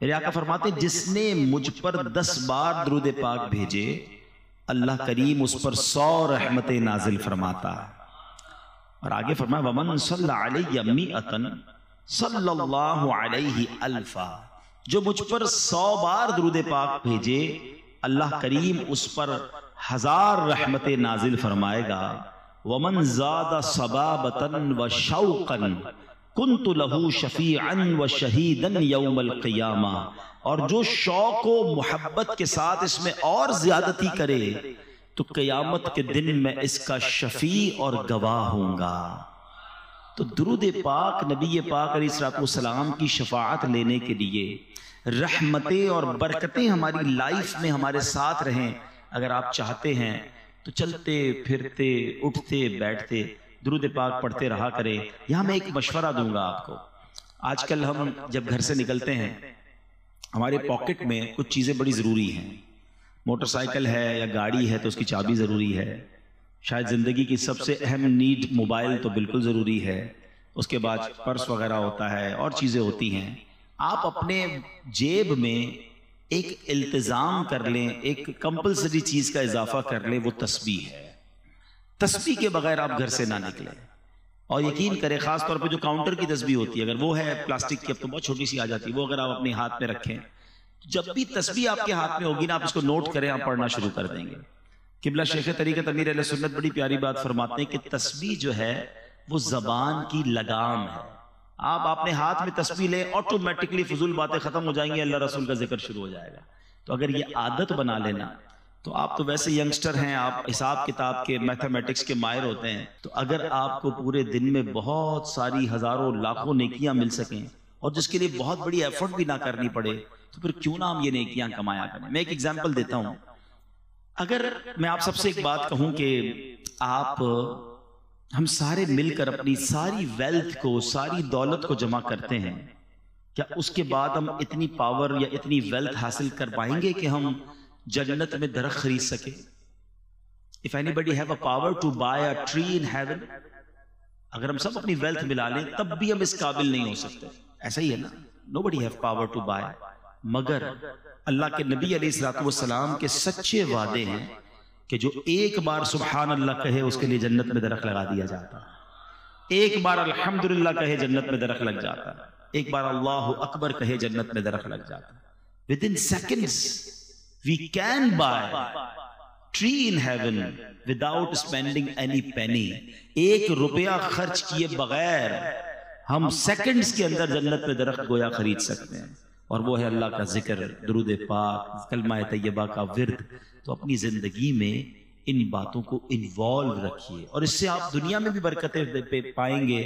मेरे आका फरमाते जिसने मुझ पर 10 बार दुरूद पाक भेजे अल्लाह करीम उस पर 100 रहमतें नाजिल फरमाता है। और आगे फरमाया वमन सल्ला अलैहि मिअतन सल्लल्लाहु अलैहि अल्फा, जो मुझ पर 100 बार दुरूद पाक भेजे अल्लाह करीम उस पर 1000 रहमतें नाजिल फरमाएगा। वमन ज़ादा सबाबतन व शौक़न कुन्तु लहू शफ़ीअन व शहीदन यौमल क़ियामा, और जो शौक़ व मोहब्बत के साथ इसमें और ज्यादती करे तो क़यामत के दिन में इसका शफ़ी और गवाह होऊंगा। तो दुरूद पाक नबी पाक अलैहिस्सलाम की शफाअत लेने के लिए रहमतें और बरकतें हमारी लाइफ में हमारे साथ रहें, अगर आप चाहते हैं तो चलते फिरते उठते बैठते दुरूद पाक पढ़ते रहा करें। यहाँ मैं एक मशवरा दूंगा आपको। आजकल हम जब घर से निकलते हैं हमारे पॉकेट में कुछ चीज़ें बड़ी ज़रूरी हैं। मोटरसाइकिल है या गाड़ी है तो उसकी चाबी ज़रूरी है। शायद ज़िंदगी की सबसे अहम नीड मोबाइल तो बिल्कुल ज़रूरी है। उसके बाद पर्स वगैरह होता है और चीज़ें होती हैं। आप अपने जेब में एक इल्तिज़ाम कर लें, एक कंपल्सरी चीज़ का इजाफा कर लें, वो तस्बीह है। तस्बीह के बगैर आप घर से ना निकलें। और यकीन करें खास तौर पे जो काउंटर की तस्बीह होती है, अगर वो है प्लास्टिक की, अब तो बहुत छोटी सी आ जाती है, वो अगर आप अपने हाथ में रखें, जब भी तस्बीह आपके हाथ में होगी ना, आप इसको नोट करें, आप पढ़ना शुरू कर देंगे। किबला शेख तरीक़त अमीर अहले सुन्नत बड़ी प्यारी बात फरमाते हैं कि तस्बीह जो है वो ज़बान की लगाम है। आप अपने हाथ में तस्बीह लें, ऑटोमेटिकली फजूल बातें खत्म हो जाएंगी, अल्लाह रसूल का जिक्र शुरू हो जाएगा। तो अगर ये आदत बना लेना, तो आप तो वैसे यंगस्टर हैं, आप हिसाब किताब के मैथमेटिक्स के माहिर होते हैं, तो अगर आपको पूरे दिन में बहुत सारी हजारों लाखों नेकियां मिल सकें और जिसके लिए बहुत बड़ी एफर्ट भी ना करनी पड़े, तो फिर क्यों ना हम ये नेकियां कमाया करें। मैं एक एग्जांपल देता हूं। अगर मैं आप सबसे एक बात कहूं कि हम सारे मिलकर अपनी सारी वेल्थ को, सारी दौलत को जमा करते हैं, क्या उसके बाद हम इतनी पावर या इतनी वेल्थ हासिल कर पाएंगे कि हम जन्नत में दरख्त खरीद सके? If anybody have a power to buy a tree in heaven, अगर हम सब अपनी वेल्थ मिला लें तब भी हम इस काबिल नहीं हो सकते। ऐसा ही है ना, nobody have power to buy. मगर अल्लाह के नबी अलैहिस्सलाम के सच्चे वादे हैं कि जो एक बार सुभान अल्लाह कहे उसके लिए जन्नत में दरख्त लगा दिया जाता है। एक बार अल्हम्दुलिल्लाह कहे जन्नत में दरख्त लग जाता है। एक बार अल्लाहु अकबर कहे जन्नत में दरख्त लग जाता है। With in seconds we can buy tree in heaven without spending any penny। 1 रुपया खर्च किए बगैर हम सेकंड्स के अंदर जन्नत में दरख्त गोया खरीद सकते हैं। और वो है अल्लाह का जिक्र, दुरूद पाक, कलमा तैयबा का विर्द। तो अपनी जिंदगी में इन बातों को इन्वॉल्व रखिए और इससे आप दुनिया में भी बरकतें पाएंगे,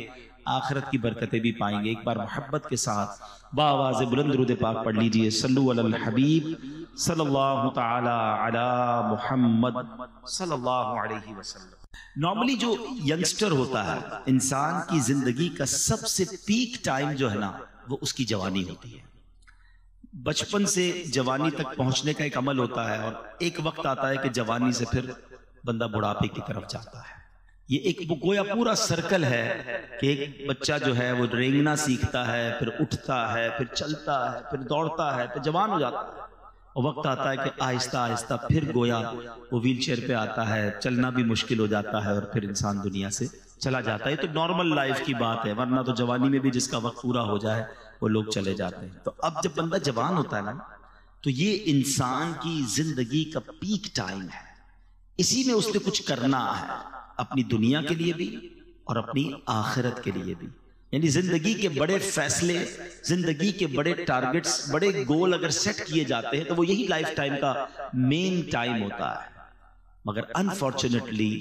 आखिरत की बरकतें भी पाएंगे। एक बार मोहब्बत के साथ बावाज़ बुलंद दुरूद पाक पढ़ लीजिए। सल्लु अलल हबीब सल्लल्लाहु तआला अला मुहम्मद सल्लल्लाहु अलैहि वसल्लम। नॉर्मली जो यंगस्टर होता है, इंसान की जिंदगी का सबसे पीक टाइम जो है ना, वो उसकी जवानी होती है। बचपन से जवानी तक पहुंचने का एक अमल होता है और एक वक्त आता है कि जवानी से फिर बंदा बुढ़ापे की तरफ जाता है। ये एक गोया पूरा सर्कल है कि एक बच्चा जो है वो रेंगना सीखता है, फिर उठता है, फिर चलता है, फिर दौड़ता है, फिर जवान हो जाता है। और वक्त आता है कि आहिस्ता आहिस्ता फिर गोया वो व्हील चेयर पे आता है, चलना भी मुश्किल हो जाता है और फिर इंसान दुनिया से चला जाता है। तो नॉर्मल लाइफ की बात है, वरना तो जवानी में भी जिसका वक्त पूरा हो जाए वो लोग चले जाते हैं। तो अब जब बंदा जवान होता है ना, तो ये इंसान की जिंदगी का पीक टाइम है। इसी में उसने कुछ करना है, अपनी दुनिया के लिए भी और अपनी आखिरत के लिए भी। यानी जिंदगी के बड़े फैसले, जिंदगी के बड़े टारगेट्स, बड़े गोल अगर सेट किए जाते हैं तो वो यही लाइफ टाइम का मेन टाइम होता है। मगर अनफॉर्चुनेटली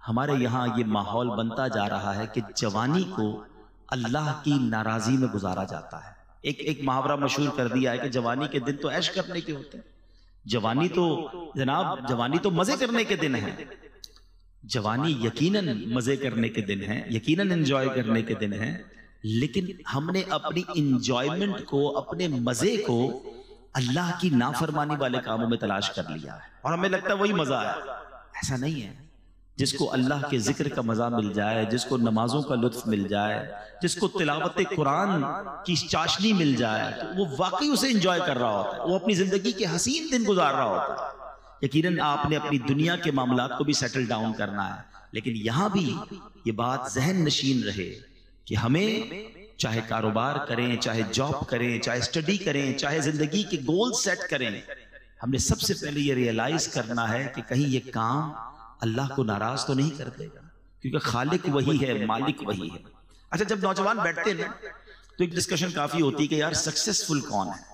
हमारे यहाँ ये माहौल बनता जा रहा है कि जवानी को अल्लाह की नाराजी में गुजारा जाता है। एक मुहावरा मशहूर कर दिया है कि जवानी के दिन तो ऐश करने के होते हैं। जवानी तो जनाब, जवानी तो मजे करने के दिन है। जवानी यकीनन मजे करने के दिन है, यकीनन एंजॉय करने के दिन है, लेकिन हमने अपनी इंजॉयमेंट को, अपने मजे को अल्लाह की नाफरमानी वाले कामों में तलाश कर लिया है और हमें लगता है वही मजा है। ऐसा नहीं है। जिसको अल्लाह के जिक्र का मजा मिल जाए, जिसको नमाजों का लुत्फ मिल जाए, जिसको तिलावत कुरान की चाशनी मिल जाए, तो वो वाकई उसे एंजॉय कर रहा होता है, वो अपनी जिंदगी के हसीन दिन गुजार रहा होता है। यकीनन आपने अपनी दुनिया के मामलात को भी सेटल डाउन करना है, लेकिन यहां भी ये बात जहन नशीन रहे कि हमें चाहे कारोबार करें, चाहे जॉब करें, चाहे स्टडी करें, चाहे जिंदगी के गोल सेट करें, हमने सबसे पहले ये रियलाइज करना है कि कहीं ये काम अल्लाह को नाराज तो नहीं कर देगा, क्योंकि खालिक वही है, मालिक वही है। अच्छा, जब नौजवान बैठते हैं ना तो एक डिस्कशन काफी होती है कि यार सक्सेसफुल कौन है,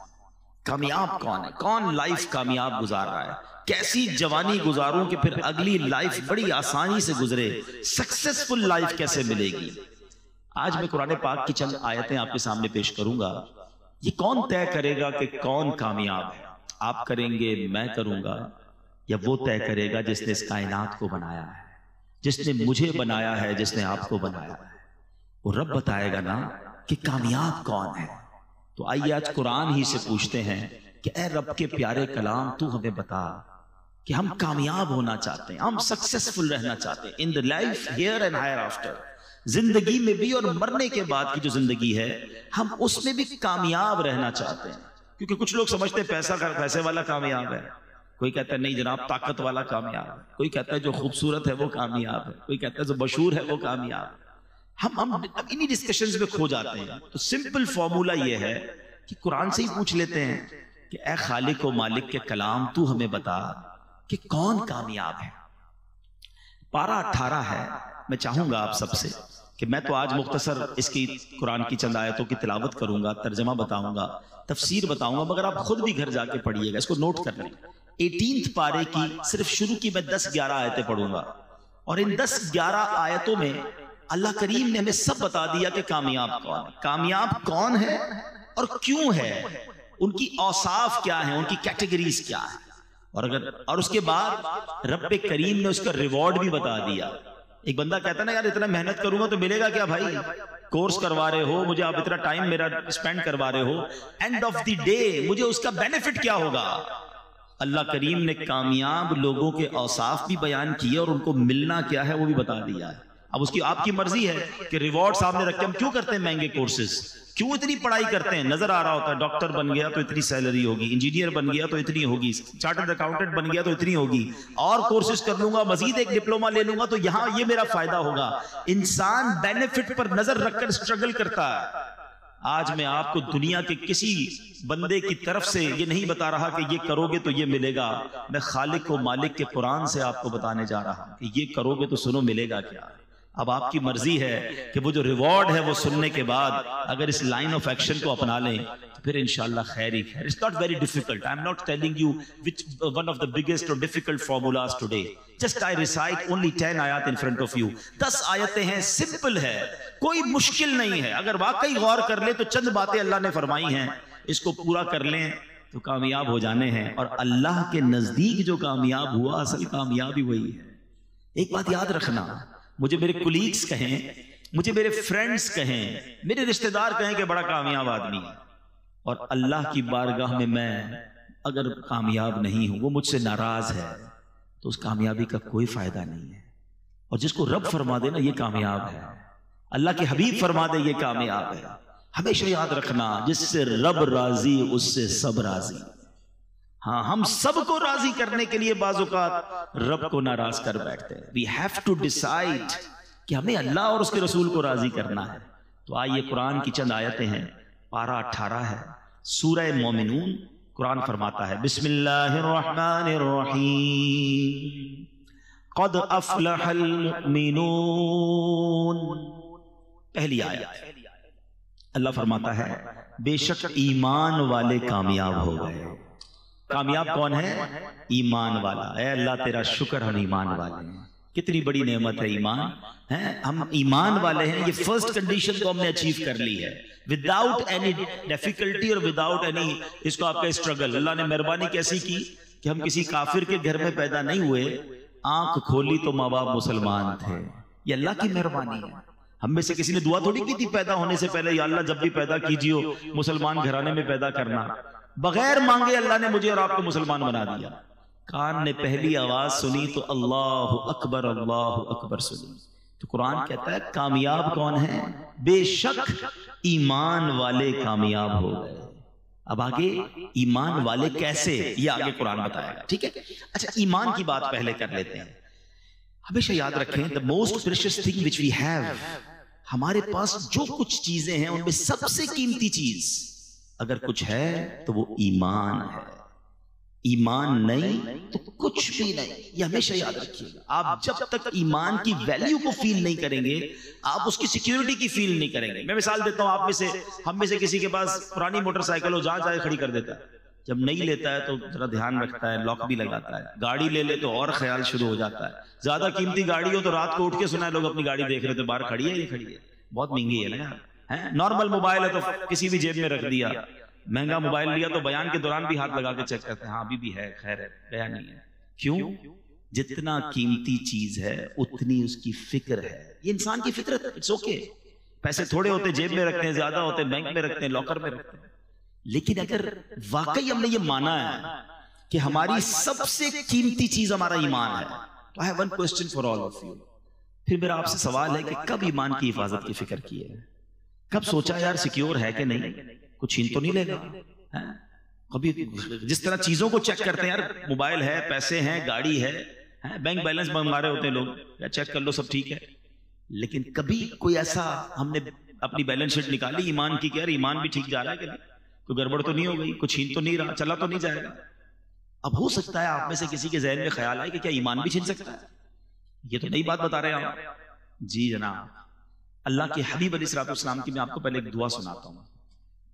कामयाब कौन है, कौन लाइफ कामयाब गुजार रहा है, कैसी जवानी गुजारूं कि फिर अगली लाइफ बड़ी आसानी से गुजरे, सक्सेसफुल लाइफ कैसे मिलेगी। आज मैं कुरान पाक की चंद आयतें आपके सामने पेश करूंगा। ये कौन तय करेगा कि कौन कामयाब है? आप करेंगे, मैं करूंगा, या वो तय करेगा जिसने इस कायनात को बनाया है, जिसने मुझे बनाया है, जिसने आपको बनाया है? वो रब बताएगा ना कि कामयाब कौन है। तो आइए आज कुरान ही से पूछते हैं कि ऐ रब के प्यारे कलाम, तू हमें बता कि हम कामयाब होना चाहते हैं, हम सक्सेसफुल रहना चाहते हैं in the life here and hereafter, जिंदगी में भी और मरने के बाद की जो जिंदगी है हम उसमें भी कामयाब रहना चाहते हैं। क्योंकि कुछ लोग समझते हैं पैसे वाला कामयाब है, कोई कहता है नहीं जनाब ताकत वाला कामयाब है, कोई कहता है जो खूबसूरत है वो कामयाब है, कोई कहता है जो मशहूर है वो कामयाब है। हम इन्हीं डिस्कशंस में खो जाते हैं। तो सिंपल फॉर्मूला ये है कि कुरान से ही पूछ लेते हैं कि ऐ खालिक व मालिक के कलाम, तू हमें बता कि कौन कामयाब है। पारा 18 है। मैं चाहूंगा आप सबसे कि मैं तो आज मुख्तसर इसकी कुरान की चंद आयतों की तिलावत करूंगा, तर्जमा बताऊंगा, तफसीर बताऊंगा, मगर आप खुद भी घर जाके पढ़िएगा, इसको नोट कर लें। 18 पारे की सिर्फ शुरू की मैं 10-11 आयतें पढ़ूंगा, और इन 10-11 आयतों में अल्लाह करीम ने हमें सब बता दिया कि कामयाब कौन है और क्यों है, उनकी औसाफ क्या है, उनकी कैटेगरीज क्या है, और उसके बाद रब्बे करीम ने उसका रिवॉर्ड भी बता दिया। एक बंदा कहता ना यार इतना मेहनत करूंगा तो मिलेगा क्या भाई, कोर्स करवा रहे हो मुझे, आप इतना टाइम मेरा स्पेंड करवा रहे हो, एंड ऑफ द डे मुझे उसका बेनिफिट क्या होगा। अल्लाह करीम ने कामयाब लोगों के औसाफ भी बयान किए और उनको मिलना क्या है वो भी बता दिया है। अब उसकी आपकी मर्जी है कि रिवॉर्ड सामने रख के हम क्यों करते हैं महंगे कोर्सेज, क्यों इतनी पढ़ाई करते हैं। नजर आ रहा होता है डॉक्टर बन गया तो इतनी सैलरी होगी, इंजीनियर बन गया तो इतनी होगी, चार्टर्ड अकाउंटेंट बन गया तो इतनी होगी, और कोर्सेज कर लूंगा, मजीद एक डिप्लोमा ले लूंगा तो यहां ये मेरा फायदा होगा। इंसान बेनिफिट पर नजर रखकर स्ट्रगल करता है। आज मैं आपको दुनिया के किसी बंदे की तरफ से ये नहीं बता रहा कि ये करोगे तो ये मिलेगा। मैं खालिक व मालिक के कुरान से आपको बताने जा रहा हूं कि ये करोगे तो सुनो मिलेगा क्या। अब आपकी मर्जी है कि वो जो रिवॉर्ड है वो सुनने के बाद अगर इस लाइन ऑफ एक्शन को अपना लें तो फिर इंशाल्लाह खैर ही खैर। It's not very difficult, I am not telling you which one of the biggest और difficult formulas today, just I recite only 10 आयत इन फ्रंट ऑफ यू। 10 आयतें हैं, सिंपल है, कोई मुश्किल नहीं है। अगर वाकई गौर कर ले तो चंद बातें अल्लाह ने फरमाई हैं, इसको पूरा कर लें तो कामयाब हो जाने हैं। और अल्लाह के नजदीक जो कामयाब हुआ असल कामयाबी वही है। एक बात याद रखना, मुझे मेरे कुलीग्स कहें, मुझे मेरे फ्रेंड्स कहें, मेरे रिश्तेदार कहें कि बड़ा कामयाब आदमी है, और अल्लाह की बारगाह में मैं अगर कामयाब नहीं हूं, वो मुझसे नाराज है, तो उस कामयाबी का कोई फायदा नहीं है। और जिसको रब फरमा दे ना ये कामयाब है, अल्लाह के हबीब फरमा दे ये कामयाब है। हमेशा याद रखना, जिससे रब राजी उससे सब राजी। हाँ, हम सबको राजी करने के लिए बाज़-औक़ात रब को नाराज कर बैठते हैं। वी हैव टू डिसाइड कि हमें अल्लाह और उसके रसूल को राजी करना है। तो आइए कुरान की चंद आयतें हैं। पारा 18 है, सूरह मोमिनून। कुरान फरमाता है बिस्मिल्लाहिर्रहमानिर्रहीम, क़द अफ़लहल मुमिनून। पहली आयत अल्लाह फरमाता है बेशक ईमान वाले कामयाब हो गए। कामयाब कौन है? ईमान वाला। ऐ अल्लाह तेरा शुक्र हम ईमान वाले हैं। कितनी बड़ी नेमत है ईमान, है हम ईमान वाले हैं। ये फर्स्ट कंडीशन को हमने अचीव कर ली है, विदाउट एनी डिफिकल्टी और विदाउट एनी इसको आपका स्ट्रगल। अल्लाह ने मेहरबानी कैसी की कि हम किसी काफिर के घर में पैदा नहीं हुए, आंख खोली तो माँ बाप मुसलमान थे। ये अल्लाह की मेहरबानी है। हम में से किसी ने दुआ थोड़ी की थी पैदा होने से पहले, या अल्लाह जब भी पैदा कीजिए मुसलमान घराने में पैदा करना। बगैर मांगे अल्लाह ने मुझे और आपको मुसलमान बना दिया। कान ने पहली आवाज सुनी तो अल्लाह अकबर सुनी। तो कुरान कहता है कामयाब कौन है? बेशक ईमान वाले कामयाब हो गए। अब आगे ईमान वाले कैसे, ये आगे कुरान बताएगा, ठीक है। अच्छा, ईमान की बात पहले कर लेते हैं। हमेशा याद रखें, the most precious thing which we have, हमारे पास जो कुछ चीजें हैं उनमें सबसे कीमती चीज अगर कुछ है तो वो ईमान है। ईमान नहीं तो कुछ भी नहीं, ये हमेशा याद रखिएगा। आप जब तक ईमान की वैल्यू को फील नहीं करेंगे, आप उसकी सिक्योरिटी की फील नहीं करेंगे। मैं मिसाल देता हूं, आप में से, हम में से किसी के पास पुरानी मोटरसाइकिल हो, जहां चाहे खड़ी कर देता है। जब नहीं लेता है तो जरा ध्यान रखता है, लॉक भी लगाता है। गाड़ी ले ले तो और ख्याल शुरू हो जाता है। ज्यादा कीमती गाड़ी हो तो रात को उठ के सुना है लोग अपनी गाड़ी देख रहे थे, बाहर खड़ी है, ये खड़ी है, बहुत महंगी है ना, है। नॉर्मल मोबाइल है तो किसी भी जेब में रख दिया। महंगा मोबाइल लिया तो बयान के दौरान भी हाथ लगा के चेक करते हैं, हाँ अभी भी है, खैर है, गया नहीं है। क्यों? जितना कीमती चीज है उतनी उसकी फिक्र है। ये इंसान की फितरत है। इट्स ओके, पैसे थोड़े होते जेब में रखते हैं, ज्यादा होते बैंक में रखते हैं, लॉकर में रखते हैं। लेकिन अगर वाकई हमने ये माना है कि हमारी सबसे कीमती चीज हमारा ईमान है, तो I have one question for all of you. फिर मेरा आपसे सवाल है कि कब ईमान की हिफाजत की फिक्र की है? कब सोचा यार सिक्योर है कि नहीं, कुछ छीन तो नहीं लेगा? कभी जिस तरह चीजों को चेक करते हैं, यार मोबाइल है, पैसे हैं, गाड़ी है, बैंक बैलेंस मंगा रहे होते हैं लोग, या चेक कर लो सब ठीक है। लेकिन कभी कोई ऐसा हमने अपनी बैलेंस शीट निकाली ईमान की, यार ईमान भी ठीक जा रहा है कि नहीं, कोई गड़बड़ तो नहीं हो गई, कुछ छीन तो नहीं रहा, चला तो नहीं जाएगा? अब हो सकता है आप में से किसी के जहन में ख्याल आए कि क्या ईमान भी छीन सकता है? ये तो नई बात बता रहे हैं आप। जी जनाब, अल्लाह के हबीब अलैहिस्सलाम की मैं आपको पहले एक दुआ सुनाता हूँ।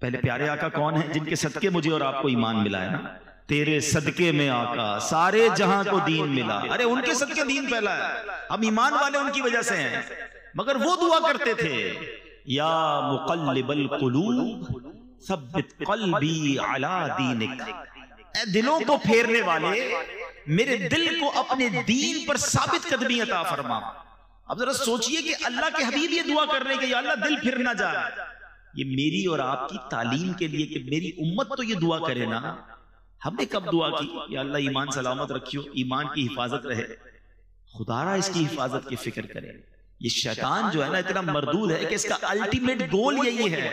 पहले प्यारे आका कौन है? जिनके सदके मुझे और आपको ईमान मिला है ना। तेरे सदके में आका सारे जहां को दीन मिला। अरे उनके सदके दीन फैला है, हम ईमान वाले उनकी वजह से हैं। मगर वो दुआ करते थे, या मुक़ल्लिबल क़ुलूब सब्बित क़ल्बी अला दीनिक। ऐ दिलों को फेरने वाले, मेरे दिल को अपने दीन पर साबित कदमी अता फरमा। अब जरा सोचिए कि अल्लाह के हबीब ये दुआ कर रहे हैं कि या अल्लाह दिल फिर ना जाए। ये मेरी और आपकी तालीम के लिए कि मेरी उम्मत तो ये दुआ करे ना। हमने कब दुआ की? या अल्लाह ईमान सलामत रखियो, ईमान की हिफाजत रहे, खुदारा इसकी हिफाजत की फिक्र करे। ये शैतान जो है ना इतना मरदूद है कि इसका अल्टीमेट गोल यही है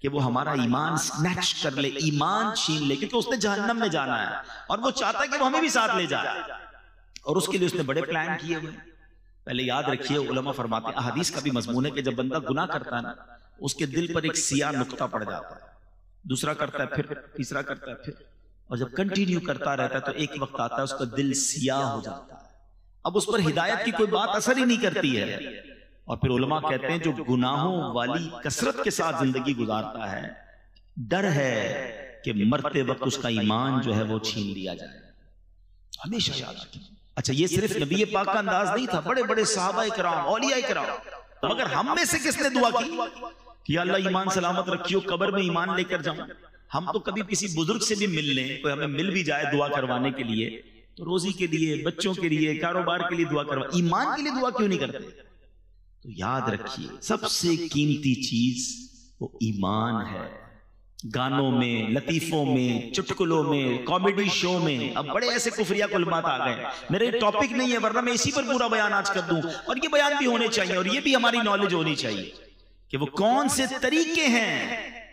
कि वो हमारा ईमान स्नैच कर ले, ईमान छीन ले, क्योंकि उसने जहन्नम में जाना है और वो चाहता है कि वो हमें भी साथ ले जाए। और उसके लिए उसने बड़े प्लान किए हुए। पहले याद रखिए, उलमा फरमाते हैं, हदीस का भी मजमून है कि जब बंदा गुनाह करता है ना, उसके दिल पर एक सियाह नुक्ता पड़ जाता है, दूसरा करता है, फिर तीसरा करता है, फिर, और जब कंटिन्यू करता रहता है तो एक वक्त आता है उसका दिल सियाह हो जाता है। अब उस पर हिदायत की कोई बात असर ही नहीं करती है। और फिर उलमा कहते हैं जो गुनाहों वाली कसरत के साथ जिंदगी गुजारता है, डर है कि मरते वक्त उसका ईमान जो है वो छीन लिया जाए। हमेशा याद रखें। अच्छा, ये सिर्फ नबी पाक का अंदाज नहीं था, बड़े बड़े सहाबा इकराम, औलिया इकराम। मगर हम में से किसने दुआ की कि अल्लाह ईमान सलामत रखियो, कब्र में ईमान लेकर जाऊं? हम तो कभी किसी बुजुर्ग से भी मिल लें, कोई हमें मिल भी जाए दुआ करवाने के लिए, तो रोजी के लिए, बच्चों के लिए, कारोबार के लिए दुआ करवा, ईमान के लिए दुआ क्यों नहीं करते? तो याद रखिए, सबसे कीमती चीज वो ईमान है। गानों में, लतीफों में, चुटकुलों में, कॉमेडी शो में अब बड़े ऐसे कुफरिया कुलमात आ गए। मेरे टॉपिक नहीं है, वरना मैं इसी पर पूरा बयान आज कर दूं। और ये बयान भी होने चाहिए और ये भी हमारी नॉलेज होनी चाहिए कि वो कौन से तरीके हैं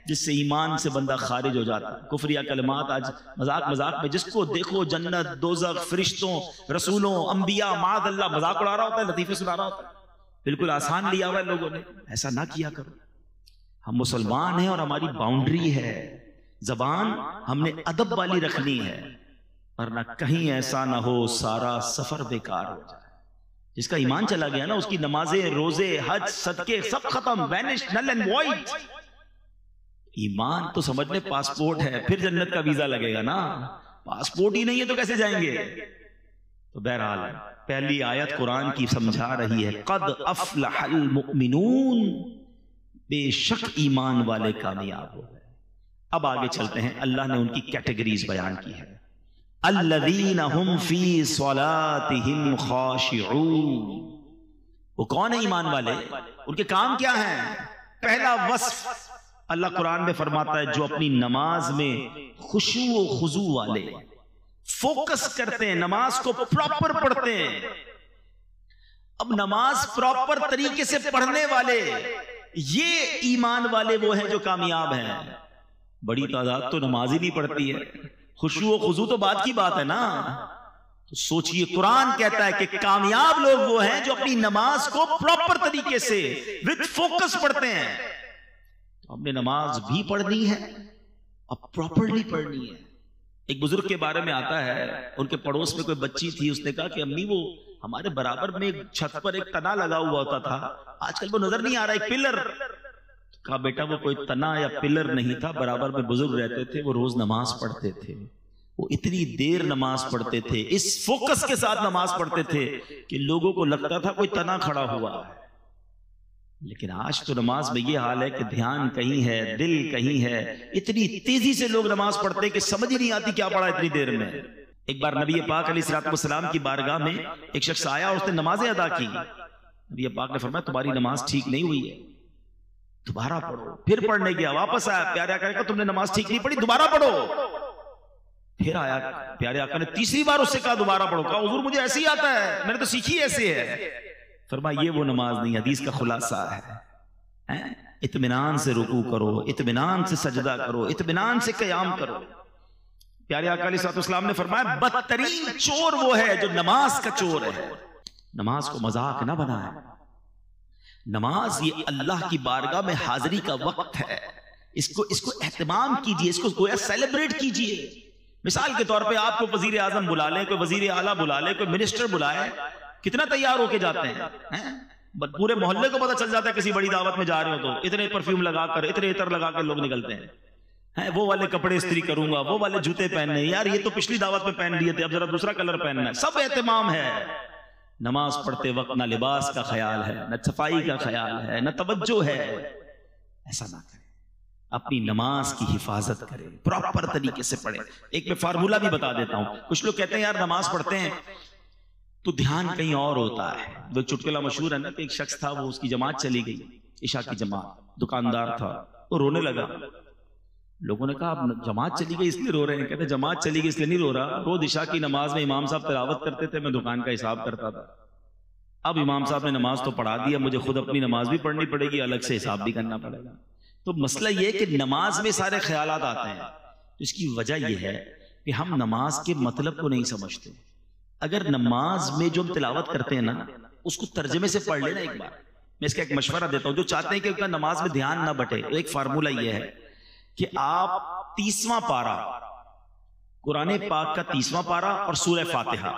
जिससे ईमान से बंदा खारिज हो जाता है। कुफरिया कलमात आज मजाक मजाक में, जिसको देखो जन्नत, दोज़ख, फरिश्तों, रसूलों, अंबिया, मादअल्लाह, मजाक उड़ा रहा होता है, लतीफे सुना रहा होता है। बिल्कुल आसान लिया हुआ है लोगों ने। ऐसा ना किया करो। हम मुसलमान हैं और हमारी बाउंड्री है, जबान हमने अदब वाली रखनी है, वरना कहीं ऐसा ना हो सारा सफर बेकार हो जाए। जिसका ईमान चला गया ना, उसकी नमाजें, रोजे, हज, सदके सब खत्म, वैनिश, नल एंड वॉइड। ईमान तो समझ ले पासपोर्ट है, फिर जन्नत का वीजा लगेगा ना। पासपोर्ट ही नहीं है तो कैसे जाएंगे? तो बहरहाल पहली आयत कुरान की समझा रही है, कद अफलहल मुमिनून, बेशक ईमान वाले कामयाब हो गए। अब आगे चलते हैं, अल्लाह ने उनकी कैटेगरीज बयान की है। अल्लज़ीना हुम फी सलातिहिम खाशिऊन, वो कौन है ईमान वाले? उनके काम क्या हैं? पहला वस्फ अल्लाह कुरान में फरमाता है, जो अपनी नमाज में खुशू व खुजू वाले, फोकस करते हैं, नमाज को प्रॉपर पढ़ते हैं। अब नमाज प्रॉपर तरीके से पढ़ने वाले, ये ईमान वाले वो हैं जो कामयाब हैं। बड़ी तादाद तो नमाज ही नहीं पढ़ती है। खुशू और खुजू तो बात की बात है ना। तो सोचिए, कुरान कहता है कि कामयाब लोग वो हैं जो अपनी नमाज को प्रॉपर तरीके से विद फोकस पढ़ते हैं। तो हमने नमाज भी पढ़नी है और प्रॉपरली पढ़नी है। एक बुजुर्ग के बारे में आता है, उनके पड़ोस में कोई बच्ची थी, उसने कहा कि अम्मी वो हमारे बराबर में छत पर एक तना लगा हुआ होता था, आजकल वो नजर नहीं आ रहा, एक पिलर। कहा बेटा वो कोई तना या पिलर नहीं था, बराबर में बुजुर्ग रहते थे, वो रोज नमाज पढ़ते थे। वो इतनी देर नमाज पढ़ते थे, इस फोकस के साथ नमाज पढ़ते थे कि लोगों को लगता था कोई तना खड़ा हुआ है। लेकिन आज तो नमाज में ये हाल है कि ध्यान कहीं है, दिल कहीं है। इतनी तेजी से लोग नमाज पढ़ते हैं कि समझ ही नहीं आती क्या पढ़ा इतनी देर में। एक बार नबी पाक अलैहिस्सलाम की बारगाह में एक शख्स आया, उसने नमाजें अदा की। नबी पाक ने फरमाया तुम्हारी नमाज ठीक नहीं हुई है, दोबारा पढ़ो। फिर पढ़ने गया, वापस आया, प्यारे आका ने कहा तुमने नमाज ठीक नहीं पढ़ी, दोबारा पढ़ो। फिर आया, प्यारे आका ने तीसरी बार उससे कहा दोबारा पढ़ो। कहा हुजूर मुझे ऐसे ही आता है, मैंने तो सीखी ऐसे है। फरमाया ये वो नमाज नहीं, हदीस का खुलासा है। इत्मीनान से रुकू करो, इत्मीनान से सजदा करो, इत्मीनान से क़याम करो। प्यारे आका अलैहिस्सलाम ने फरमाया बदतरीन चोर वो है जो नमाज का चोर है। नमाज को मजाक ना बनाए। नमाज ये अल्लाह की बारगाह में हाजिरी का वक्त है। इसको एहतमाम कीजिए, इसको गोया सेलिब्रेट कीजिए। मिसाल के तौर पे आपको वजीर आजम बुला ले, कोई वजीर आला बुला ले, कोई मिनिस्टर बुलाए, कितना तैयार होके जाते हैं। पूरे मोहल्ले को पता चल जाता है किसी बड़ी दावत में जा रहे हो तो इतने परफ्यूम लगाकर, इतने इतर लगाकर लोग निकलते हैं। वो वाले कपड़े इस्त्री करूंगा, वो वाले जूते पहनने, यार ये तो पिछली दावत में पहन लिए थे, अब जरा दूसरा कलर पहनना है। सब एहतमाम है। नमाज पढ़ते वक्त ना लिबास का ख्याल है, न सफाई का ख्याल है, न तवज्जो है। ऐसा ना करें, अपनी नमाज की हिफाजत करें, प्रॉपर तरीके से पढ़ें। एक मैं फार्मूला भी बता देता हूं। कुछ लोग कहते हैं यार नमाज पढ़ते हैं तो ध्यान कहीं और होता है। वो चुटकुला मशहूर है ना कि एक शख्स था, वो उसकी जमात चली गई, इशा की जमात, दुकानदार था, वो रोने लगा। लोगों ने कहा अब जमात चली गई इसलिए रो रहे हैं। कहते जमात चली गई इसलिए नहीं रो रहा, रोज इशा की नमाज में इमाम साहब तिलावत करते थे, मैं दुकान का हिसाब करता था। अब इमाम साहब ने नमाज तो पढ़ा दिया, मुझे खुद अपनी नमाज भी पढ़नी पड़ेगी, अलग से हिसाब भी करना पड़ेगा। तो मसला ये कि नमाज में सारे ख्यालात आते हैं। तो इसकी वजह यह है कि हम नमाज के मतलब को नहीं समझते। अगर नमाज में जो हम तिलावत करते हैं ना, उसको तर्जमे से पढ़ लेना एक बार। मैं इसका एक मशवरा देता हूं, जो चाहते हैं कि उनका नमाज में ध्यान ना बटे, तो एक फार्मूला यह है कि आप 30वां पारा, कुरान पाक का 30वां पारा और सूरह फातिहा,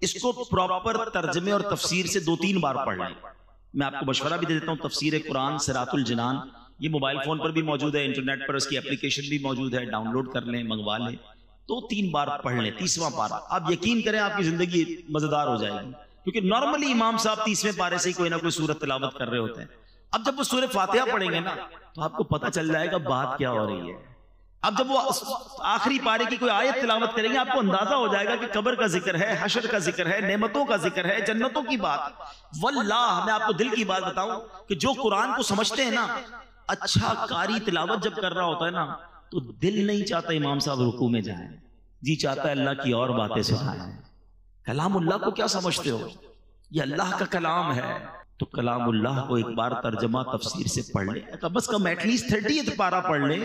इसको प्रॉपर तर्जमे और तफसीर से 2-3 बार पढ़ लें। मैं आपको मशवरा भी दे देता हूं, तफसीर कुरान सिरातुल जिनान, ये मोबाइल फोन पर भी मौजूद है, इंटरनेट पर उसकी एप्लीकेशन भी मौजूद है, डाउनलोड कर लें, मंगवा लें। 2-3 बार पढ़ लें 30वां पारा। आप यकीन करें आपकी जिंदगी मजेदार हो जाएगी, क्योंकि नॉर्मली इमाम साहब 30वें पारे से ही कोई ना कोई सूरत तिलावत कर रहे होते हैं। अब जब वो सूरह फातिहा पढ़ेंगे ना, तो आपको पता चल जाएगा बात क्या हो रही है। अब जब वो आखिरी पारे की कोई आयत तिलावत करेंगे, आपको अंदाजा हो जाएगा कि कब्र का जिक्र है, हशर का जिक्र है, नेमतों का जिक्र है, जन्नतों की बात। वल्लाह मैं आपको दिल की बात बताऊं कि जो कुरान को समझते हैं ना, अच्छा कारी तिलावत जब कर रहा होता है ना, तो दिल नहीं चाहता इमाम साहब रुकू में जाएं, जी चाहता है अल्लाह की और बातें सुनाएं। कलामुल्लाह को क्या समझते हो, ये अल्लाह का कलाम है। तो कलामुल्लाह को एक बार तर्जमा तफसीर से पढ़ ले, कम से कम एटलीस्ट 30th पारा पढ़ ले,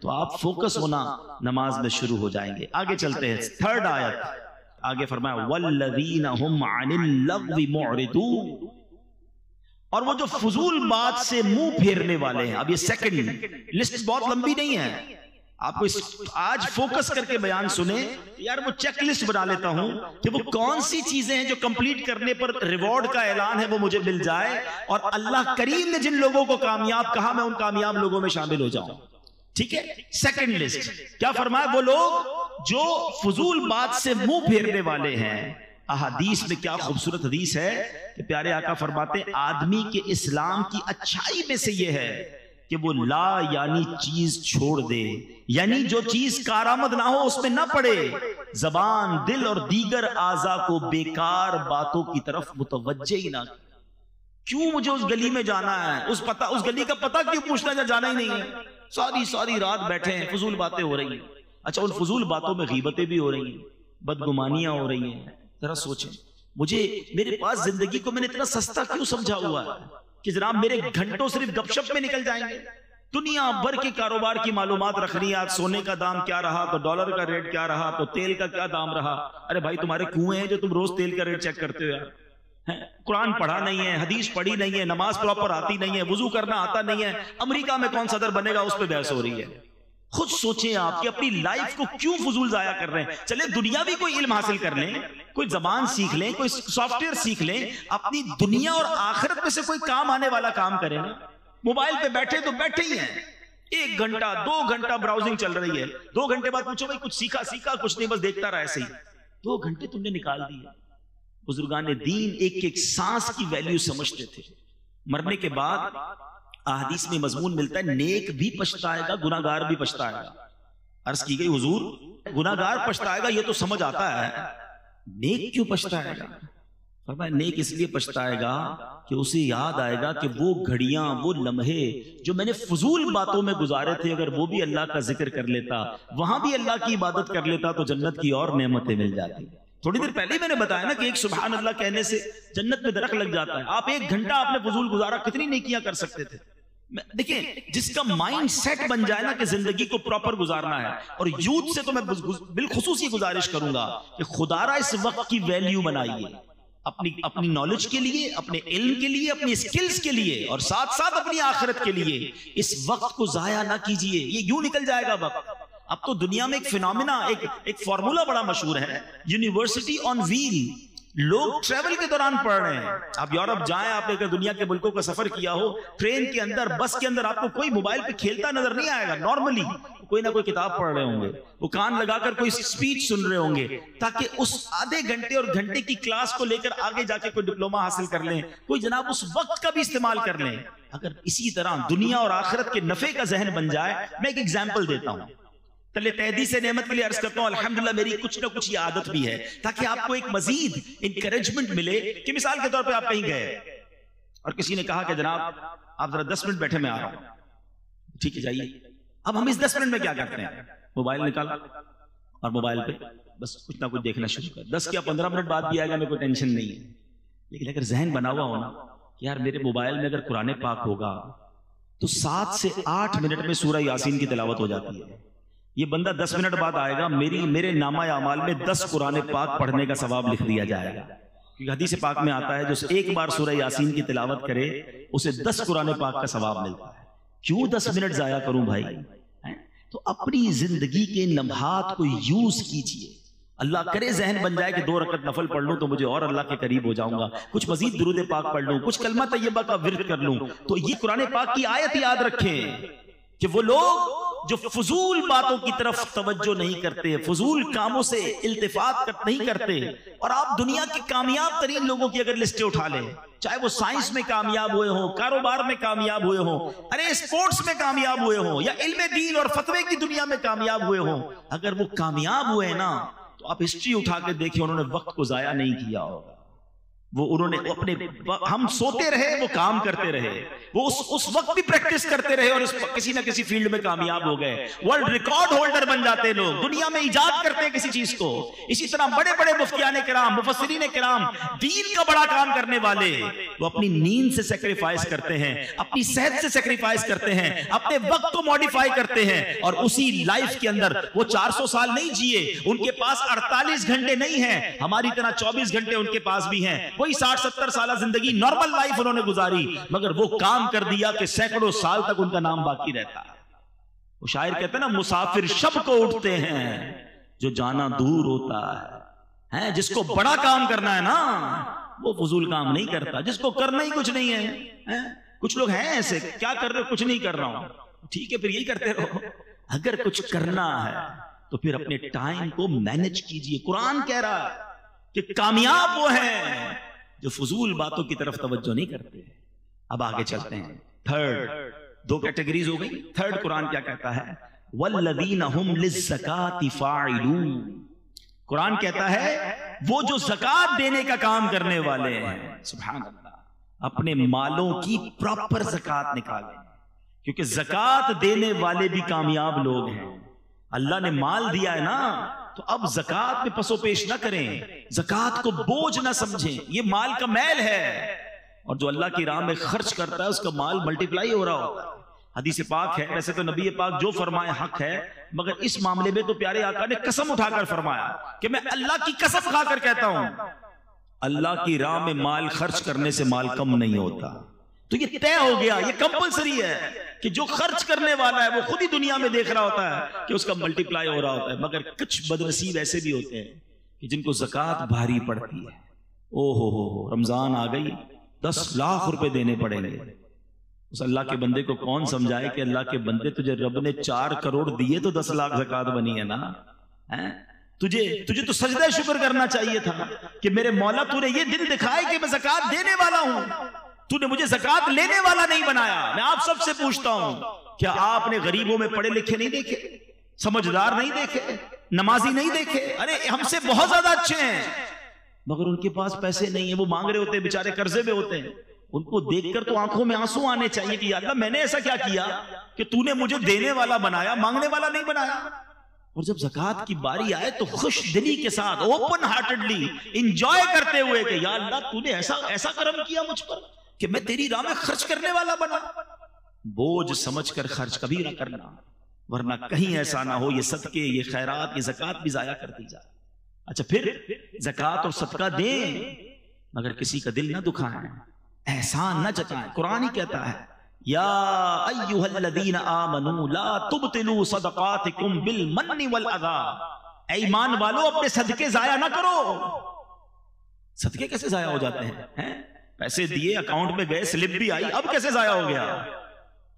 तो आप फोकस होना नमाज में शुरू हो जाएंगे। आगे चलते हैं, 3rd आयत। आगे फरमाया वल्लज़ीना हुम अनिल लग़्वी मुअरिदून, और वो जो फजूल बात से मुंह फेरने वाले हैं। अब ये सेकंड लिस्ट बहुत लंबी नहीं है, आपको आज फोकस करके बयान सुने। यार वो चेक लिस्ट बना लेता हूं कि वो कौन सी चीजें हैं जो कंप्लीट करने पर रिवॉर्ड का ऐलान है वो मुझे मिल जाए, और अल्लाह करीम ने जिन लोगों को कामयाब कहा, मैं उन कामयाब लोगों में शामिल हो जाऊं। ठीक है, सेकंड लिस्ट क्या फरमाया, वो लोग जो फजूल बात से मुंह फेरने वाले हैं। अहादीस में क्या खूबसूरत हदीस है कि प्यारे आका फरमाते, आदमी के इस्लाम की अच्छाई में से ये है कि वो ला यानी चीज छोड़ दे, यानी जो चीज कारामद ना हो उसमें ना पड़े, जबान, दिल और दीगर आजा को बेकार बातों की तरफ मुतवज्जे ही ना। क्यों मुझे उस गली में जाना है, उस गली का पता क्यों पूछना, जाना ही नहीं है, सारी रात बैठे हैं, फजूल बातें हो रही हैं। अच्छा, उन फजूल बातों में गीबतें भी हो रही हैं, बदगुमानियां हो रही हैं। जरा सोचें, मुझे मेरे पास जिंदगी को मैंने इतना सस्ता क्यों समझा हुआ है कि जनाब मेरे घंटों सिर्फ गपशप में निकल जाएंगे। दुनिया भर के कारोबार की मालूमात रखनी है। आज सोने का दाम क्या रहा, तो डॉलर का रेट क्या रहा, तो तेल का क्या दाम रहा। अरे भाई, तुम्हारे कुएं हैं जो तुम रोज तेल का रेट चेक करते हो यार। कुरान पढ़ा नहीं है, हदीस पढ़ी नहीं है, नमाज प्रॉपर आती नहीं है, वुजू करना आता नहीं है, अमेरिका में कौन सदर बनेगा उस पर बहस हो रही है। खुद सोचें आप कि अपनी लाइफ को क्यों फजूल जाया कर रहे हैं। चले दुनिया भी कोई इल्म हासिल कर लें, कोई जबान सीख लें, कोई सॉफ्टवेयर सीख लें, अपनी दुनिया और आखिरत में से कोई काम आने वाला काम करें ना। मोबाइल पे बैठे तो बैठे ही हैं, 1 घंटा 2 घंटा ब्राउजिंग चल रही है, 2 घंटे बाद पूछो भाई कुछ सीखा कुछ नहीं, बस देखता रहा ऐसे ही। 2 घंटे तुमने निकाल दिए। बुजुर्गान दीन एक एक सांस की वैल्यू समझते थे। मरने के बाद अहदीस में मजमून मिलता है, नेक भी पछताएगा, गुनाहगार भी पछताएगा। अर्ज की गई हुजूर गुनाहगार पछताएगा ये तो समझ आता है, नेक क्यों पछताएगा? फरमाया नेक इसलिए पछताएगा कि उसे याद आएगा कि वो घड़ियां, वो लम्हे जो मैंने फजूल बातों में गुजारे थे, अगर वो भी अल्लाह का जिक्र कर लेता, वहां भी अल्लाह की इबादत कर लेता, तो जन्नत की और नेमतें मिल जाती। थोड़ी देर पहले मैंने बताया ना कि एक सुभान अल्लाह कहने से जन्नत में दरख्त लग जाता है। आप 1 घंटा आपने फजूल गुजारा, कितनी नेकियां कर सकते थे। देखिए, जिसका माइंड सेट बन जाए ना कि जिंदगी को प्रॉपर गुजारना है, और यूथ से तो मैं बिलखुसूस ये गुजारिश करूंगा कि खुदारा इस वक्त की वैल्यू बनाइए, अपनी नॉलेज के लिए, अपने इल्म के लिए, अपनी स्किल्स के लिए, और साथ साथ अपनी आखिरत के लिए। इस वक्त को जाया ना कीजिए, ये यूं निकल जाएगा वक्त। अब तो दुनिया में एक फिनोमिना, एक फॉर्मूला बड़ा मशहूर है, यूनिवर्सिटी ऑन व्हील। लोग ट्रेवल के दौरान पढ़ रहे हैं। आप यूरोप जाएं, आपने अगर दुनिया के मुल्कों का सफर किया हो, ट्रेन के अंदर, बस के अंदर आपको कोई मोबाइल पे खेलता नजर नहीं आएगा। नॉर्मली कोई ना कोई किताब पढ़ रहे होंगे, वो कान लगाकर कोई स्पीच सुन रहे होंगे, ताकि उस आधे घंटे और घंटे की क्लास को लेकर आगे जाके कोई डिप्लोमा हासिल कर लें, कोई जनाब उस वक्त का भी इस्तेमाल कर लें। अगर इसी तरह दुनिया और आखिरत के नफे का जहन बन जाए। मैं एक एग्जाम्पल देता हूं, तले तहदी से नेमत के लिए अर्ज करता हूं, अल्हम्दुलिल्लाह मेरी कुछ ना कुछ ये आदत भी है, ताकि आपको एक मजीद इंकरेजमेंट मिले। कि मिसाल के तौर पे आप कहीं गए और किसी ने कहा कि जनाब आप जरा 10 मिनट बैठे, मैं आ रहा हूं। ठीक है, जाइए। अब हम इस 10 मिनट में क्या करते हैं? मोबाइल निकाला और मोबाइल पे बस कुछ ना कुछ देखना शुरू कर। 10 या 15 मिनट बाद भी आएगा, मेरे को टेंशन नहीं है। लेकिन अगर जहन बना हुआ हो ना कि यार मेरे मोबाइल में अगर कुरान पाक होगा तो 7 से 8 मिनट में सूरह यासीन की तिलावत हो जाती है। ये बंदा 10 मिनट बाद आएगा, मेरे नामा अमाल में 10 कुरान पाक पढ़ने का सवाब लिख दिया जाएगा। क्योंकि हदीस पाक में आता है जो एक बार सूरह यासीन की तिलावत करे उसे 10 कुरान पाक का सवाब मिलता है। क्यों 10 मिनट जाया करूं भाई? तो अपनी जिंदगी के लम्हात को यूज कीजिए। अल्लाह करे जहन बन जाए कि 2 रकत नफल पढ़ लूं तो मुझे और अल्लाह के करीब हो जाऊंगा, कुछ मजीद दुरूद पाक पढ़ लूं, कुछ कलमा तैयबा का विर्द कर लूं। तो ये कुरान पाक की आयत याद रखें कि वो लोग जो फजूल बातों की तरफ तवज्जो नहीं करते, फजूल कामों से इल्तिफात नहीं करते। और आप दुनिया के कामयाब तरीन लोगों की अगर लिस्टें उठा लें, चाहे वो साइंस में कामयाब हुए हों, कारोबार में कामयाब हुए हों, अरे स्पोर्ट्स में कामयाब हुए हों, या इल्म दीन और फतवे की दुनिया में कामयाब हुए हों, अगर वो कामयाब हुए ना तो आप हिस्ट्री उठा के देखिए, उन्होंने वक्त को जाया नहीं किया होगा। उन्होंने अपने, हम सोते रहे वो काम करते रहे, वो उस वक्त भी प्रैक्टिस करते रहे और किसी ना किसी फील्ड में कामयाब हो गए। वर्ल्ड रिकॉर्ड होल्डर बन जाते हैं लोग, दुनिया में इजाद करते हैं किसी चीज को। इसी तरह बड़े बड़े मुफ्तियाने किराम, मुफस्सिरीने किराम, दीन का बड़ा काम करने वाले, वो अपनी नींद से सेक्रीफाइस करते हैं, अपनी सेहत से सेक्रीफाइस करते हैं, अपने वक्त को मॉडिफाई करते हैं, और उसी लाइफ के अंदर वो 400 साल नहीं जिए, उनके पास 48 घंटे नहीं है, हमारी तरह 24 घंटे उनके पास भी हैं। कोई 60-70 साल जिंदगी नॉर्मल लाइफ उन्होंने गुजारी, मगर वो काम कर दिया कि सैकड़ों साल तक उनका नाम बाकी रहता है। वो शायर कहते हैं ना, मुसाफिर शब को उठते हैं जो जाना दूर होता है। जिसको बड़ा काम करना है ना वो फजूल काम नहीं करता, जिसको करना ही कुछ नहीं है। कुछ लोग हैं ऐसे, क्या कर रहे हो? कुछ नहीं कर रहा हूं। ठीक है, फिर यही करते रहो। अगर कुछ करना है तो फिर अपने टाइम को मैनेज कीजिए। कुरान कह रहा है कि कामयाब वो हैं जो फजूल बातों की तरफ तवज्जो नहीं करते। अब आगे चलते हैं। थर्ड, 2 कैटेगरीज हो गई। थर्ड कुरान क्या कहता है? वल्लज़ीना हुम लिज़्ज़काति फ़ाइलून। कुरान कहता है वो जो ज़कात देने का काम करने वाले हैं, सुभान अल्लाह, अपने मालों की प्रॉपर ज़कात निकालें, क्योंकि ज़कात देने वाले भी कामयाब लोग हैं। अल्लाह ने माल दिया है ना, तो अब ज़कात में पसोपेश ना करें, ज़कात को बोझ ना समझें, ये माल का मैल है। और जो अल्लाह की राह में खर्च करता है उसका माल मल्टीप्लाई हो रहा होता है। हदीस पाक है, वैसे तो नबी पाक जो फरमाए हक है, मगर इस मामले में तो प्यारे आका ने कसम उठाकर फरमाया कि मैं अल्लाह की कसम खाकर कहता हूं, अल्लाह की राह में माल खर्च करने से माल कम नहीं होता। तो ये तय हो गया, ये कंपलसरी है कि जो खर्च करने वाला है वो खुद ही दुनिया में देख रहा होता है कि उसका मल्टीप्लाई हो रहा होता है। मगर कुछ बदनसीब ऐसे भी होते हैं कि जिनको ज़कात भारी पड़ती है। ओ हो, रमजान आ गई, 10 लाख रुपए देने पड़ेंगे। उस अल्लाह के बंदे को कौन समझाए कि अल्लाह के बंदे तुझे रब ने 4 करोड़ दिए तो 10 लाख ज़कात बनी है ना। है तुझे तो सजदा शुक्र करना चाहिए था कि मेरे मौला तूने ये दिन दिखाए कि मैं ज़कात देने वाला हूं, तूने मुझे ज़कात लेने वाला नहीं बनाया। मैं आप सबसे पूछता हूं, क्या आपने गरीबों में पढ़े लिखे नहीं देखे, समझदार नहीं देखे, नमाजी नहीं देखे? अरे हमसे बहुत ज्यादा अच्छे हैं, मगर उनके पास पैसे नहीं है, वो मांग रहे होते हैं, बेचारे कर्जे में होते हैं। उनको देखकर तो आंखों में आंसू आने चाहिए कि अल्लाह मैंने ऐसा क्या किया कि तूने मुझे देने वाला बनाया, मांगने वाला नहीं बनाया। और जब ज़कात की बारी आए तो खुश दिली के साथ, ओपन हार्टेडली एंजॉय करते हुए कि या अल्लाह तूने ऐसा करम किया मुझ पर कि मैं तेरी राह में खर्च करने वाला बना। बोझ समझकर खर्च कभी ना करना, वरना कहीं ऐसा ना हो ये सदके, ये खैरात, ये ज़कात भी जाया कर दी जाए। अच्छा, फिर ज़कात और सदका दें मगर किसी का दिल ना दुखाएं, एहसान न जताएं। कुरान ही कहता है, या अय्युहल्लज़ीना आमनू ला तुबतिलू सदक़ातिकुम बिल मन्नि वल अज़ा। ऐ ईमान वालों, अपने सदके जाया ना करो। सदके कैसे जाया हो जाते हैं? पैसे दिए, अकाउंट में गए, स्लिप भी आई, अब कैसे जाया हो गया?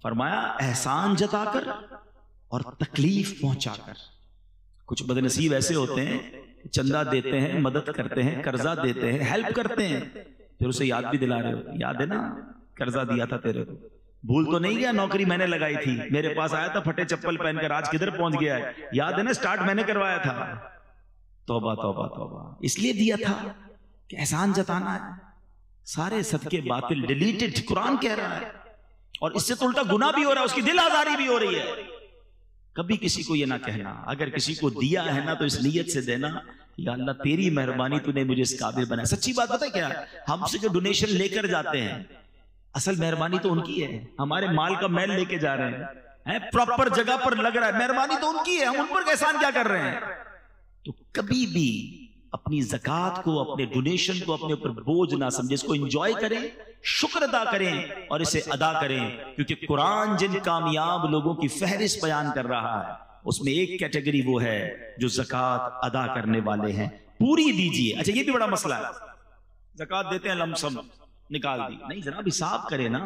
फरमाया एहसान जताकर और तकलीफ पहुंचाकर। कुछ बदनसीब ऐसे होते हैं, चंदा देते हैं, मदद करते हैं, कर्जा देते हैं, हेल्प करते हैं, फिर उसे याद भी दिला रहे हो, याद है ना कर्जा दिया था तेरे को, भूल तो नहीं गया, नौकरी मैंने लगाई थी, मेरे पास आया था फटे चप्पल पहनकर, आज किधर पहुंच गया है, याद है ना स्टार्ट मैंने करवाया था। तौबा तौबा तौबा, इसलिए दिया था कि एहसान जताना है। सारे सदके बातिल, डिलीटेड, कुरान कह रहा है। और इससे तो उल्टा गुनाह भी हो रहा है, उसकी दिल आजारी भी हो रही है। कभी किसी को ये ना कहना, अगर किसी को दिया है ना तो इस नीयत से देना, या अल्लाह तेरी मेहरबानी तूने मुझे इस काबिल बनाया। सच्ची बात पता है क्या, हमसे जो डोनेशन लेकर जाते हैं, असल मेहरबानी तो उनकी है, हमारे माल का मैल लेके जा रहे हैं, प्रॉपर जगह पर लग रहा है, मेहरबानी तो उनकी है, हम उन पर एहसान क्या कर रहे हैं? तो कभी भी अपनी ज़कात को, अपने डोनेशन को अपने ऊपर बोझ ना समझे, इसको एंजॉय करें, शुक्र अदा करें और इसे अदा करें। क्योंकि कुरान जिन कामयाब लोगों की फहरिस्त बयान कर रहा है, उसमें एक कैटेगरी वो है जो ज़कात अदा करने वाले हैं। पूरी दीजिए। अच्छा, ये भी बड़ा मसला है, ज़कात देते हैं लमसम निकाल दी, नहीं जनाब हिसाब करें ना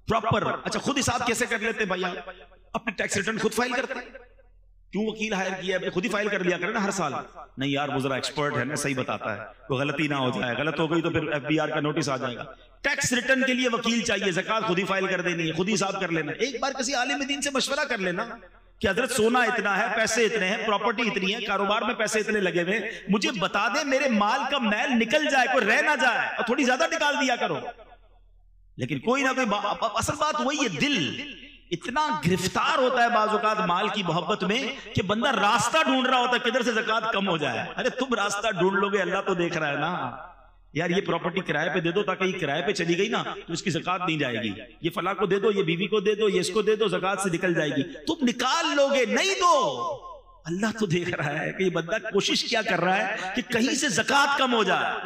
प्रॉपर। अच्छा, खुद हिसाब कैसे कर लेते भैया? अपने टैक्स रिटर्न खुद फाइल करते हैं, क्यों वकील हायर किया है? खुद ही फाइल कर लिया करें ना हर साल। नहीं यार, वो जरा एक्सपर्ट है ना, सही बताता है, कोई गलती ना हो जाए, गलत हो गई तो फिर FBR का नोटिस आ जाएगा। टैक्स रिटर्न के लिए वकील चाहिए, ज़कात खुद ही फाइल कर देनी है, खुद ही हिसाब कर लेना। एक बार किसी आलिम दीन से मशवरा कर लेना कि हजरत सोना इतना है, पैसे इतने हैं, प्रॉपर्टी इतनी है, कारोबार में पैसे इतने लगे हुए, मुझे बता दे, मेरे माल का मैल निकल जाए, कोई रह ना जाए, और थोड़ी ज्यादा निकाल दिया करो। लेकिन कोई ना कोई, असल बात वही है, दिल इतना गिरफ्तार होता है बाज़-औक़ात माल की मोहब्बत में कि बंदा रास्ता ढूंढ रहा होता है किधर से ज़कात कम हो जाए। अरे तुम रास्ता ढूंढ लोगे, अल्लाह तो देख रहा है ना। यार ये प्रॉपर्टी किराए पे दे दो, ताकि ये किराए पे चली गई ना तो इसकी ज़कात नहीं जाएगी, ये फला को दे दो, ये बीवी को दे दो, ये इसको दे दो, ज़कात से निकल जाएगी। तुम निकाल लोगे, नहीं दो, अल्लाह तो देख रहा है कि ये बंदा कोशिश क्या कर रहा है कि कहीं से ज़कात कम हो जाए।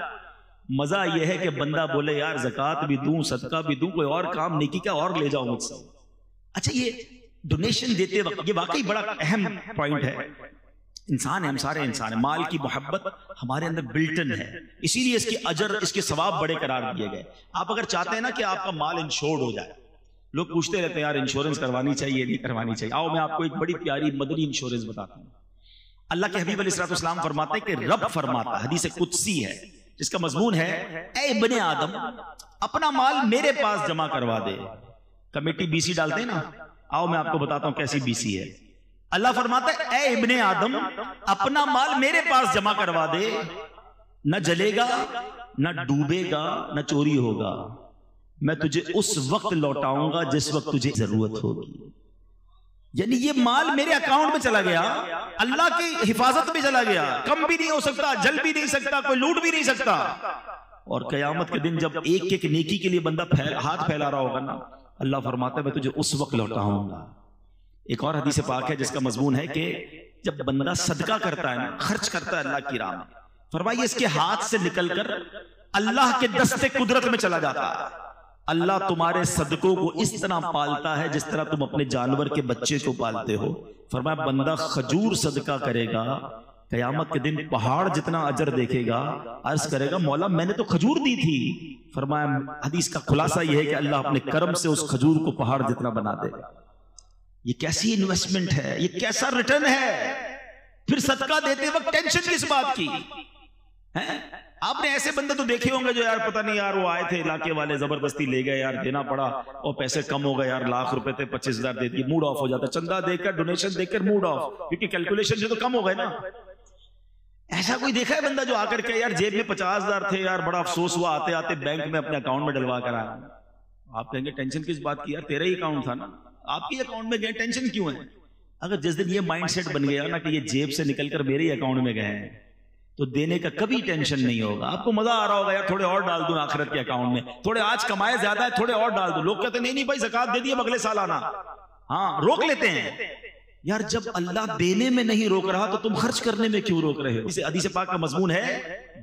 मजा यह है कि बंदा बोले यार ज़कात भी दूं, सदका भी दूं, कोई और काम नेकी का और ले जाओ मुझसे। अच्छा, ये डोनेशन देते वक्त ये वाकई बड़ा अहम पॉइंट है। इंसान है, हम सारे इंसान हैं, माल की मोहब्बत हमारे अंदर बिल्टन है, इसीलिए इसके अजर, इसके सवाब बड़े करार दिए गए। आप अगर चाहते हैं ना कि आपका माल इंश्योर्ड हो जाए, लोग पूछते रहते हैं यार इंश्योरेंस करवानी चाहिए नहीं करवानी चाहिए। आओ मैं आपको एक बड़ी प्यारी मदनी इंश्योरेंस बताता हूँ। अल्लाह के हबीब अलैहिस्सलाम फरमाते हैं कि रब फरमाता, हदीस कुदसी है जिसका मजमून है, ऐ इब्ने आदम अपना माल मेरे पास जमा करवा दे। कमेटी BC डालते हैं ना, आओ मैं आपको बताता हूं कैसी BC है। अल्लाह फरमाता है, ऐ इब्ने आदम अपना माल मेरे पास जमा करवा दे, न जलेगा, न डूबेगा, न चोरी होगा, मैं तुझे उस वक्त लौटाऊंगा जिस वक्त तुझे जरूरत होगी। यानी ये माल मेरे अकाउंट में चला गया, अल्लाह की हिफाजत में चला गया, कम भी नहीं हो सकता, जल भी नहीं सकता, कोई लूट भी नहीं सकता। और कयामत के दिन जब एक एक नेकी के लिए बंदा हाथ फैला रहा होगा ना, अल्लाह फरमाता है मैं तुझे उस वक्त लौटाऊंगा। एक और हदीस पाक है जिसका मजमून है कि जब बंदा सदका करता है ना, खर्च करता है अल्लाह की राह में, फरमाइए इसके हाथ से निकलकर अल्लाह के दस्ते कुदरत में चला जाता है। अल्लाह तुम्हारे सदकों को इस तरह पालता है जिस तरह तुम अपने जानवर के बच्चे को पालते हो। फरमाया बंदा खजूर सदका करेगा, कयामत के दिन पहाड़ जितना अजर देखेगा, अर्ज करेगा मौला मैंने तो खजूर दी थी। फरमाया हदीस का खुलासा यह है कि अल्लाह अपने करम से उस खजूर को पहाड़ जितना बना देगा। ये कैसी इन्वेस्टमेंट है, ये कैसा रिटर्न है। फिर सदका देते वक्त टेंशन किस बात की है? आपने ऐसे बंदे तो देखे होंगे जो यार पता नहीं यार वो आए थे इलाके वाले जबरदस्ती ले गए यार, देना पड़ा और पैसे कम हो गए यार, लाख रुपए थे 25,000 दे दिए, मूड ऑफ हो जाता, चंदा देकर डोनेशन देकर मूड ऑफ, क्योंकि कैलकुलेशन से तो कम हो गए ना। ऐसा कोई देखा है बंदा जो आकर के यार जेब में 50,000 थे यार, बड़ा अफसोस हुआ, आते आते बैंक में अपने अकाउंट में डलवा कर आया। आप कहेंगे टेंशन किस बात की यार, तेरा ही अकाउंट था ना, आपके अकाउंट में गए, टेंशन क्यों है। अगर जिस दिन ये माइंडसेट बन गया ना कि ये जेब से निकलकर मेरे ही अकाउंट में गए हैं, तो देने का कभी टेंशन नहीं होगा। आपको मजा आ रहा होगा यार थोड़े और डाल दूं आखिरत के अकाउंट में, थोड़े आज कमाए ज्यादा है थोड़े और डाल दूं। लोग कहते नहीं नहीं भाई ज़कात दे दिए अगले साल आना, हाँ रोक लेते हैं यार। जब अल्लाह देने में नहीं रोक रहा तो तुम खर्च करने में क्यों रोक रहे हो। इसे हदीस पाक का मजमून है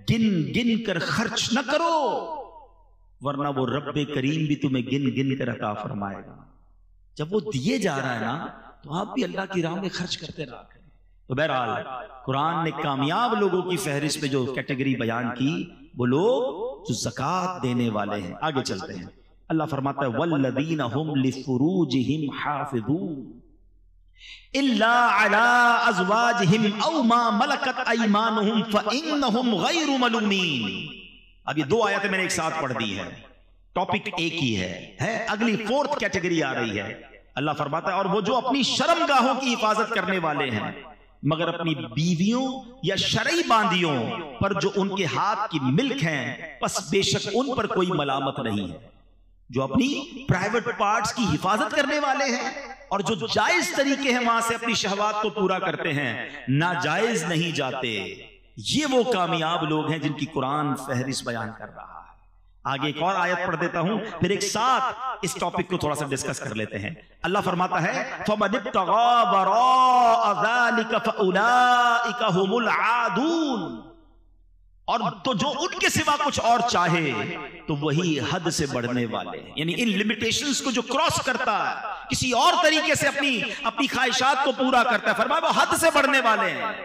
गिन गिन कर खर्च न करो, वरना वो रब्बे करीम भी तुम्हें गिन गिन कर अता फरमाएगा। जब वो दिए जा रहा है ना तो आप भी अल्लाह की राह में खर्च करते रहा करें। तो बहरहाल कुरान ने कामयाब लोगों की फहरिस्त में जो कैटेगरी बयान की, वो लोग जो ज़कात देने वाले हैं। आगे चलते हैं, अल्लाह फरमाता है वल्लज़ीना हुम लिफुरूजिहिम हाफ़िज़ून इल्ला अला अज़वाजिहिम औ मा मलकत अयमानुहुम फ़इन्नहुम गैरु मलूमीन। अब ये दो आयतें मैंने एक साथ पढ़ दी है, टॉपिक एक ही है। अगली फोर्थ कैटेगरी आ रही है। अल्लाह फरमाता है और वो जो अपनी शर्मगाहों की हिफाजत करने वाले हैं, मगर अपनी बीवियों या शरई बांदियों पर जो उनके हाथ की मिल्क हैं, बस बेशक उन पर कोई मलामत नहीं है। जो अपनी प्राइवेट पार्ट्स की हिफाजत करने वाले हैं और जो जायज तरीके हैं वहां से अपनी शहवात को पूरा करते हैं, नाजायज नहीं जाते, ये वो कामयाब लोग हैं जिनकी कुरान फहरिस्त बयान कर रहा है। आगे एक और आयत पढ़ देता हूं, फिर एक साथ इस टॉपिक को थोड़ा सा डिस्कस कर लेते हैं। अल्लाह फरमाता है फमनिब्तगा वराअ ज़ालिका फउलाइका हुमुल आदून, और तो जो उनके सिवा कुछ और चाहे तो वही हद से बढ़ने वाले, यानी इन लिमिटेशंस को जो क्रॉस करता है, किसी और तरीके से अपनी ख्वाहिशात को पूरा करता है, फरमाया वो हद से बढ़ने वाले हैं।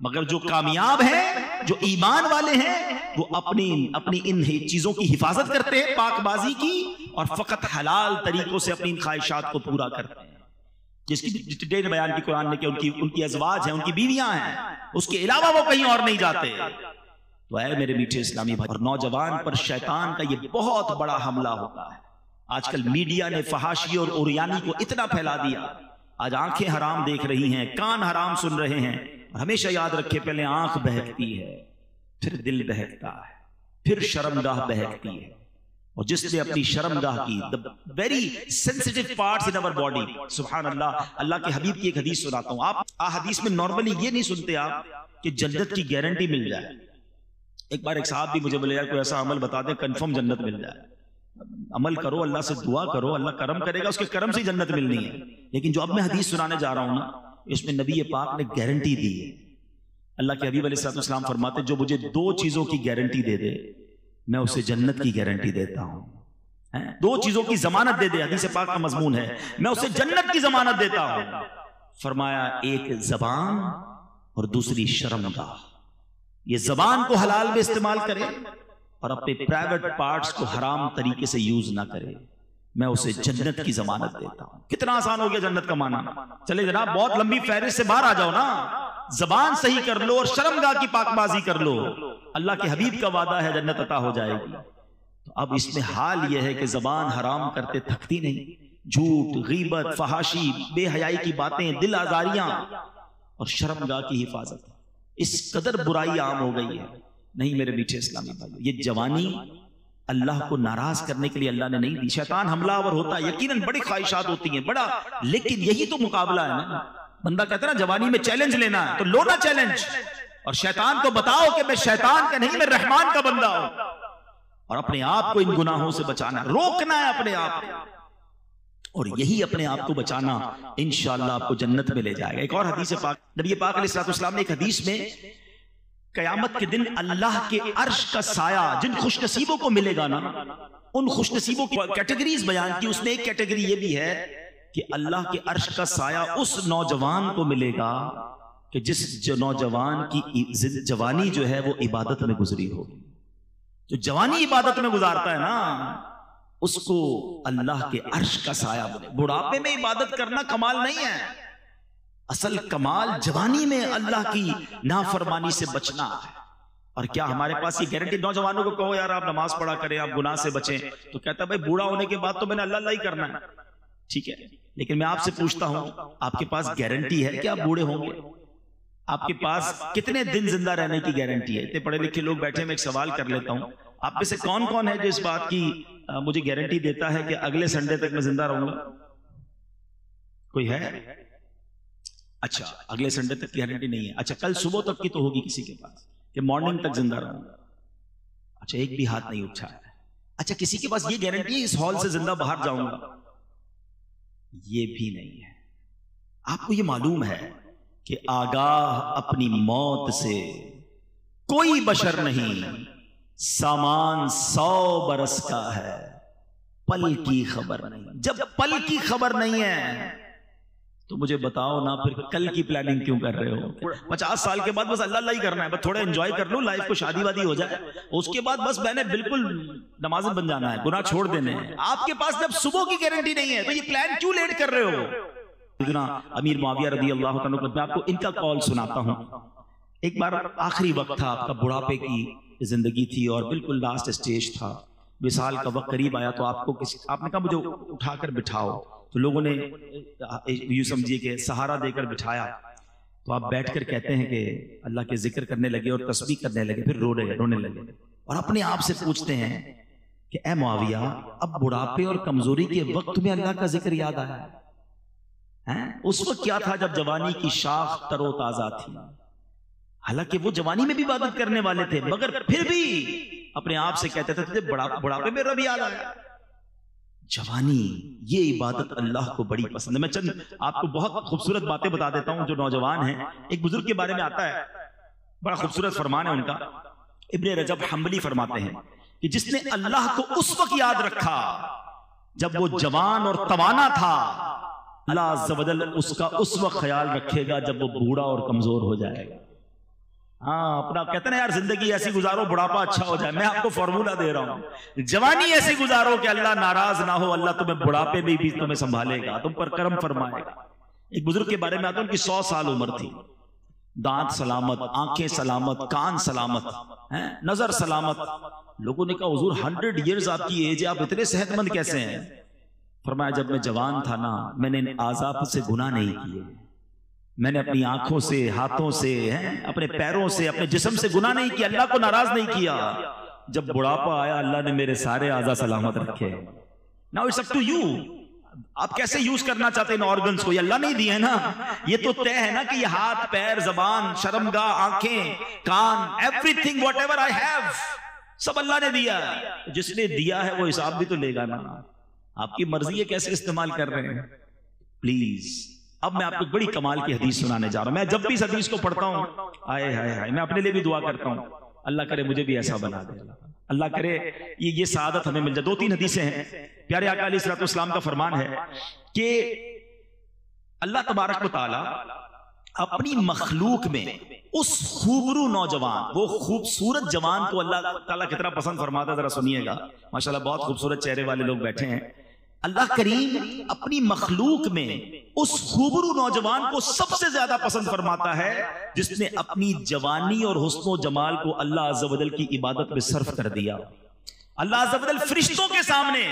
मगर जो कामयाब हैं, जो ईमान वाले हैं, वो अपनी इन चीजों की हिफाजत करते हैं, पाकबाजी की, और फकत हलाल तरीकों से अपनी इन ख्वाहिशात को पूरा करते हैं। जिसकी डिटेल बयान की कुरान ने कि उनकी अज़वाज हैं, उनकी बीवियां हैं, उसके अलावा वो कहीं और नहीं जाते। तो ऐ मेरे मीठे इस्लामी भाई, और नौजवान पर शैतान का ये बहुत बड़ा हमला होता है। आजकल मीडिया ने फहाशी और उरियानी को इतना फैला दिया, आज आंखें हराम देख रही हैं, कान हराम सुन रहे हैं। हमेशा याद रखे, पहले आंख बहकती है, फिर दिल बहकता है, फिर शर्मगाह बहकती है। और जिसने अपनी शर्मगाह की, the very sensitive parts in our body, सुभान अल्लाह। अल्लाह के हबीब की एक हदीस सुनाता हूं। आप हदीस में नॉर्मली ये नहीं सुनते आप कि जन्नत की गारंटी मिल जाए। एक बार एक साहब भी मुझे बोले यार कोई ऐसा अमल बता दे कंफर्म जन्नत मिल जाए। अमल करो, अल्लाह से दुआ करो, अल्लाह करम करेगा, उसके करम से जन्नत मिलनी है। लेकिन जो अब मैं हदीस सुनाने जा रहा हूं ना, इसमें नबी पाक ने गारंटी दी है। अल्लाह के हबीब अलैहिस्सलाम फरमाते जो मुझे दो चीजों की गारंटी दे दे, मैं उसे जन्नत की गारंटी देता हूं। दो चीजों की जमानत दे दे, हदीस पाक का मजमून है, मैं उसे जन्नत की जमानत देता हूं। फरमाया एक जबान और दूसरी शर्मगाह। ये जबान को हलाल में इस्तेमाल करे और अपने प्राइवेट पार्ट्स को हराम तरीके से यूज ना करे, मैं उसे जन्नत की जमानत देता हूं। कितना आसान हो गया जन्नत का माना। चले जनाब, बहुत लंबी फहरिस्त से बाहर आ जाओ ना। जबान सही कर लो और शर्मगाह की पाकबाजी कर लो, अल्लाह के हबीब का वादा है जन्नत अता हो जाएगी। तो अब इसमें हाल यह है कि जबान हराम करते थकती नहीं, झूठ, गीबत, फहाशी, बेहयाई की बातें, दिल आजारियां और शर्मगाह की हिफाजत, इस कदर बुराई आम हो गई है। नहीं मेरे मीठे इस्लामी भाई, ये जवानी अल्लाह को नाराज करने के लिए अल्लाह ने नहीं दी। शैतान हमलावर होता है, यकीनन बड़ी ख्वाहिशात होती हैं बड़ा, लेकिन यही तो मुकाबला है ना। बंदा कहता है ना जवानी में चैलेंज लेना है तो लो ना चैलेंज, और शैतान को बताओ कि मैं शैतान का नहीं, मैं रहमान का बंदा हूं, और अपने आप को इन गुनाहों से बचाना, रोकना है अपने आप को, और यही अपने आप को बचाना इंशाअल्लाह आपको जन्नत में ले जाएगा। एक और हदीस पाक, नबी पाक अलैहिस्सलाम ने एक हदीस में कयामत के दिन अल्लाह के अर्श का साया जिन खुशनसीबों को मिलेगा ना, उन खुशनसीबों की कैटेगरीज बयान की। उसमें एक कैटेगरी ये भी है कि अल्लाह के अर्श का साया उस नौजवान को मिलेगा कि जिस नौजवान की जवानी जो है वो इबादत में गुजरी हो। जो जवानी इबादत में गुजारता है ना, उसको अल्लाह के अर्श का साया मिले। बुढ़ापे में इबादत करना कमाल नहीं है, असल कमाल जवानी में अल्लाह की नाफरमानी से बचना है। और क्या हमारे पास ये गारंटी? नौजवानों को कहो यार आप नमाज पढ़ा करें, आप गुनाह से बचें, तो कहता है भाई बूढ़ा होने के बाद तो मैंने अल्लाह ही करना है। ठीक है, लेकिन मैं आपसे पूछता हूं, आपके पास गारंटी है कि आप बूढ़े होंगे? आपके पास कितने दिन जिंदा रहने की गारंटी है? इतने पढ़े लिखे लोग बैठे, मैं एक सवाल कर लेता हूं, आप में से कौन कौन है जो इस बात की मुझे गारंटी देता है कि अगले संडे तक मैं जिंदा रहूंगा? कोई है? अच्छा, अगले संडे तक की गारंटी नहीं है। अच्छा, कल सुबह तक की तो होगी किसी के पास कि मॉर्निंग तक जिंदा रहूंगा? अच्छा, एक भी हाथ नहीं उठा है। अच्छा, किसी के पास ये गारंटी है इस हॉल से जिंदा बाहर जाऊंगा? ये भी नहीं है। आपको ये मालूम है कि आगाह अपनी मौत से कोई बशर नहीं, सामान 100 बरस का है, पल की खबर नहीं। जब पल की खबर नहीं है तो मुझे बताओ ना फिर कल की प्लानिंग क्यों कर रहे हो? 50 साल के बाद बस अल्लाह ही करना है, बस थोड़ा एंजॉय कर लो लाइफ को, शादी वादी हो जाए, उसके बाद बस मैंने बिल्कुल नमाज़ बन जाना है, गुनाह छोड़ देने हैं। आपके पास जब सुबह की गारंटी नहीं है तो ये प्लान क्यों लेट कर रहे हो? अमीर मुआविया रज़ी अल्लाह तआला अन्हु, मैं आपको इनका कॉल सुनाता हूं। एक बार आखिरी वक्त था, आपका बुढ़ापे की जिंदगी थी और बिल्कुल लास्ट स्टेज था, विसाल का वक्त करीब आया, तो आपने कहा मुझे उठाकर बिठाओ। तो लोगों ने यूं समझिए कि सहारा देकर बिठाया। तो आप बैठकर कहते हैं कि अल्लाह के जिक्र करने लगे और तस्बीह करने लगे, फिर रोने लगे और अपने आप से पूछते हैं कि ए मुआविया, अब बुढ़ापे और कमजोरी के वक्त में अल्लाह का जिक्र याद आया है? उस वक्त क्या था जब जवानी की शाख तरोताजा थी। हालांकि वो जवानी में भी इबादत करने वाले थे, मगर फिर भी अपने आप से कहते थे बुढ़ापे में रब याद आया। जवानी ये इबादत अल्लाह को बड़ी पसंद है। मैं चंद आपको बहुत खूबसूरत बातें बता देता हूं जो नौजवान हैं। एक बुजुर्ग के बारे में आता है, बड़ा खूबसूरत फरमान है उनका। इब्ने रजब हम्बली फरमाते हैं कि जिसने अल्लाह को उस वक्त याद रखा जब वो जवान और तवाना था, अल्लाह अज़्ज़ व जल उसका उस वक्त ख्याल रखेगा जब वो बूढ़ा और कमजोर हो जाएगा। हाँ, अपना कहते ना यार जिंदगी ऐसी गुजारो बुढ़ापा अच्छा हो जाए। मैं आपको फॉर्मूला दे रहा हूं, जवानी ऐसी गुजारो कि अल्लाह नाराज ना हो, अल्लाह तुम्हें बुढ़ापे में भी तुम्हें संभालेगा, तुम पर करम फरमाएगा। एक बुजुर्ग के बारे में आता है, उनकी 100 साल उम्र थी, दांत सलामत, आंखें सलामत, कान सलामत, नजर सलामत। लोगों ने कहा हुजूर 100 ईयर्स आपकी एज है, आप इतने सेहतमंद कैसे हैं? फरमाया जब मैं जवान था ना, मैंने इन आज़ाब से गुनाह नहीं किए, मैंने अपनी आंखों से, हाथों से, अपने पैरों से, अपने जिस्म से गुनाह नहीं किया, अल्लाह को नाराज नहीं किया। जब बुढ़ापा आया अल्लाह ने मेरे सारे आज़ा सलामत रखे। Now it's up to you, आप कैसे यूज करना चाहते हैं इन ऑर्गन्स को? ये अल्लाह नहीं दिए है ना, ये तो तय है ना कि ये हाथ, पैर, जबान, शर्मगाह, आंखें, कान, एवरीथिंग व्हाटएवर आई हैव, सब अल्लाह ने दिया। जिसने दिया है वो हिसाब भी तो लेगा ना। आपकी मर्जी है कैसे इस्तेमाल कर रहे हैं। प्लीज, अब मैं आपको बड़ी कमाल की हदीस सुनाने जा रहा हूं। मैं जब भी इस हदीस को पढ़ता हूं, आए हाय हाय, मैं अपने लिए भी दुआ करता हूं, अल्लाह करे मुझे भी ऐसा बना दे, अल्लाह करे ये सादत हमें मिल जाए। 2-3 हदीसें हैं। प्यारे आका अलैहिस्सलाम का फरमान है कि अल्लाह तबारक व तआला अपनी मखलूक में उस खूबरू नौजवान, वो खूबसूरत जवान को अल्लाह ताला कितना पसंद फरमाता है, जरा सुनिएगा। माशाल्लाह बहुत खूबसूरत चेहरे वाले लोग बैठे हैं। अल्लाह करीम अपनी मखलूक में उस खूबरू नौजवान को सबसे ज्यादा पसंद फरमाता है जिसने अपनी जवानी और हुस्न जमाल को अल्लाह अज़्ज़ व जल की इबादत में सर्फ कर दिया। अल्लाह अज़्ज़ व जल फरिश्तों के सामने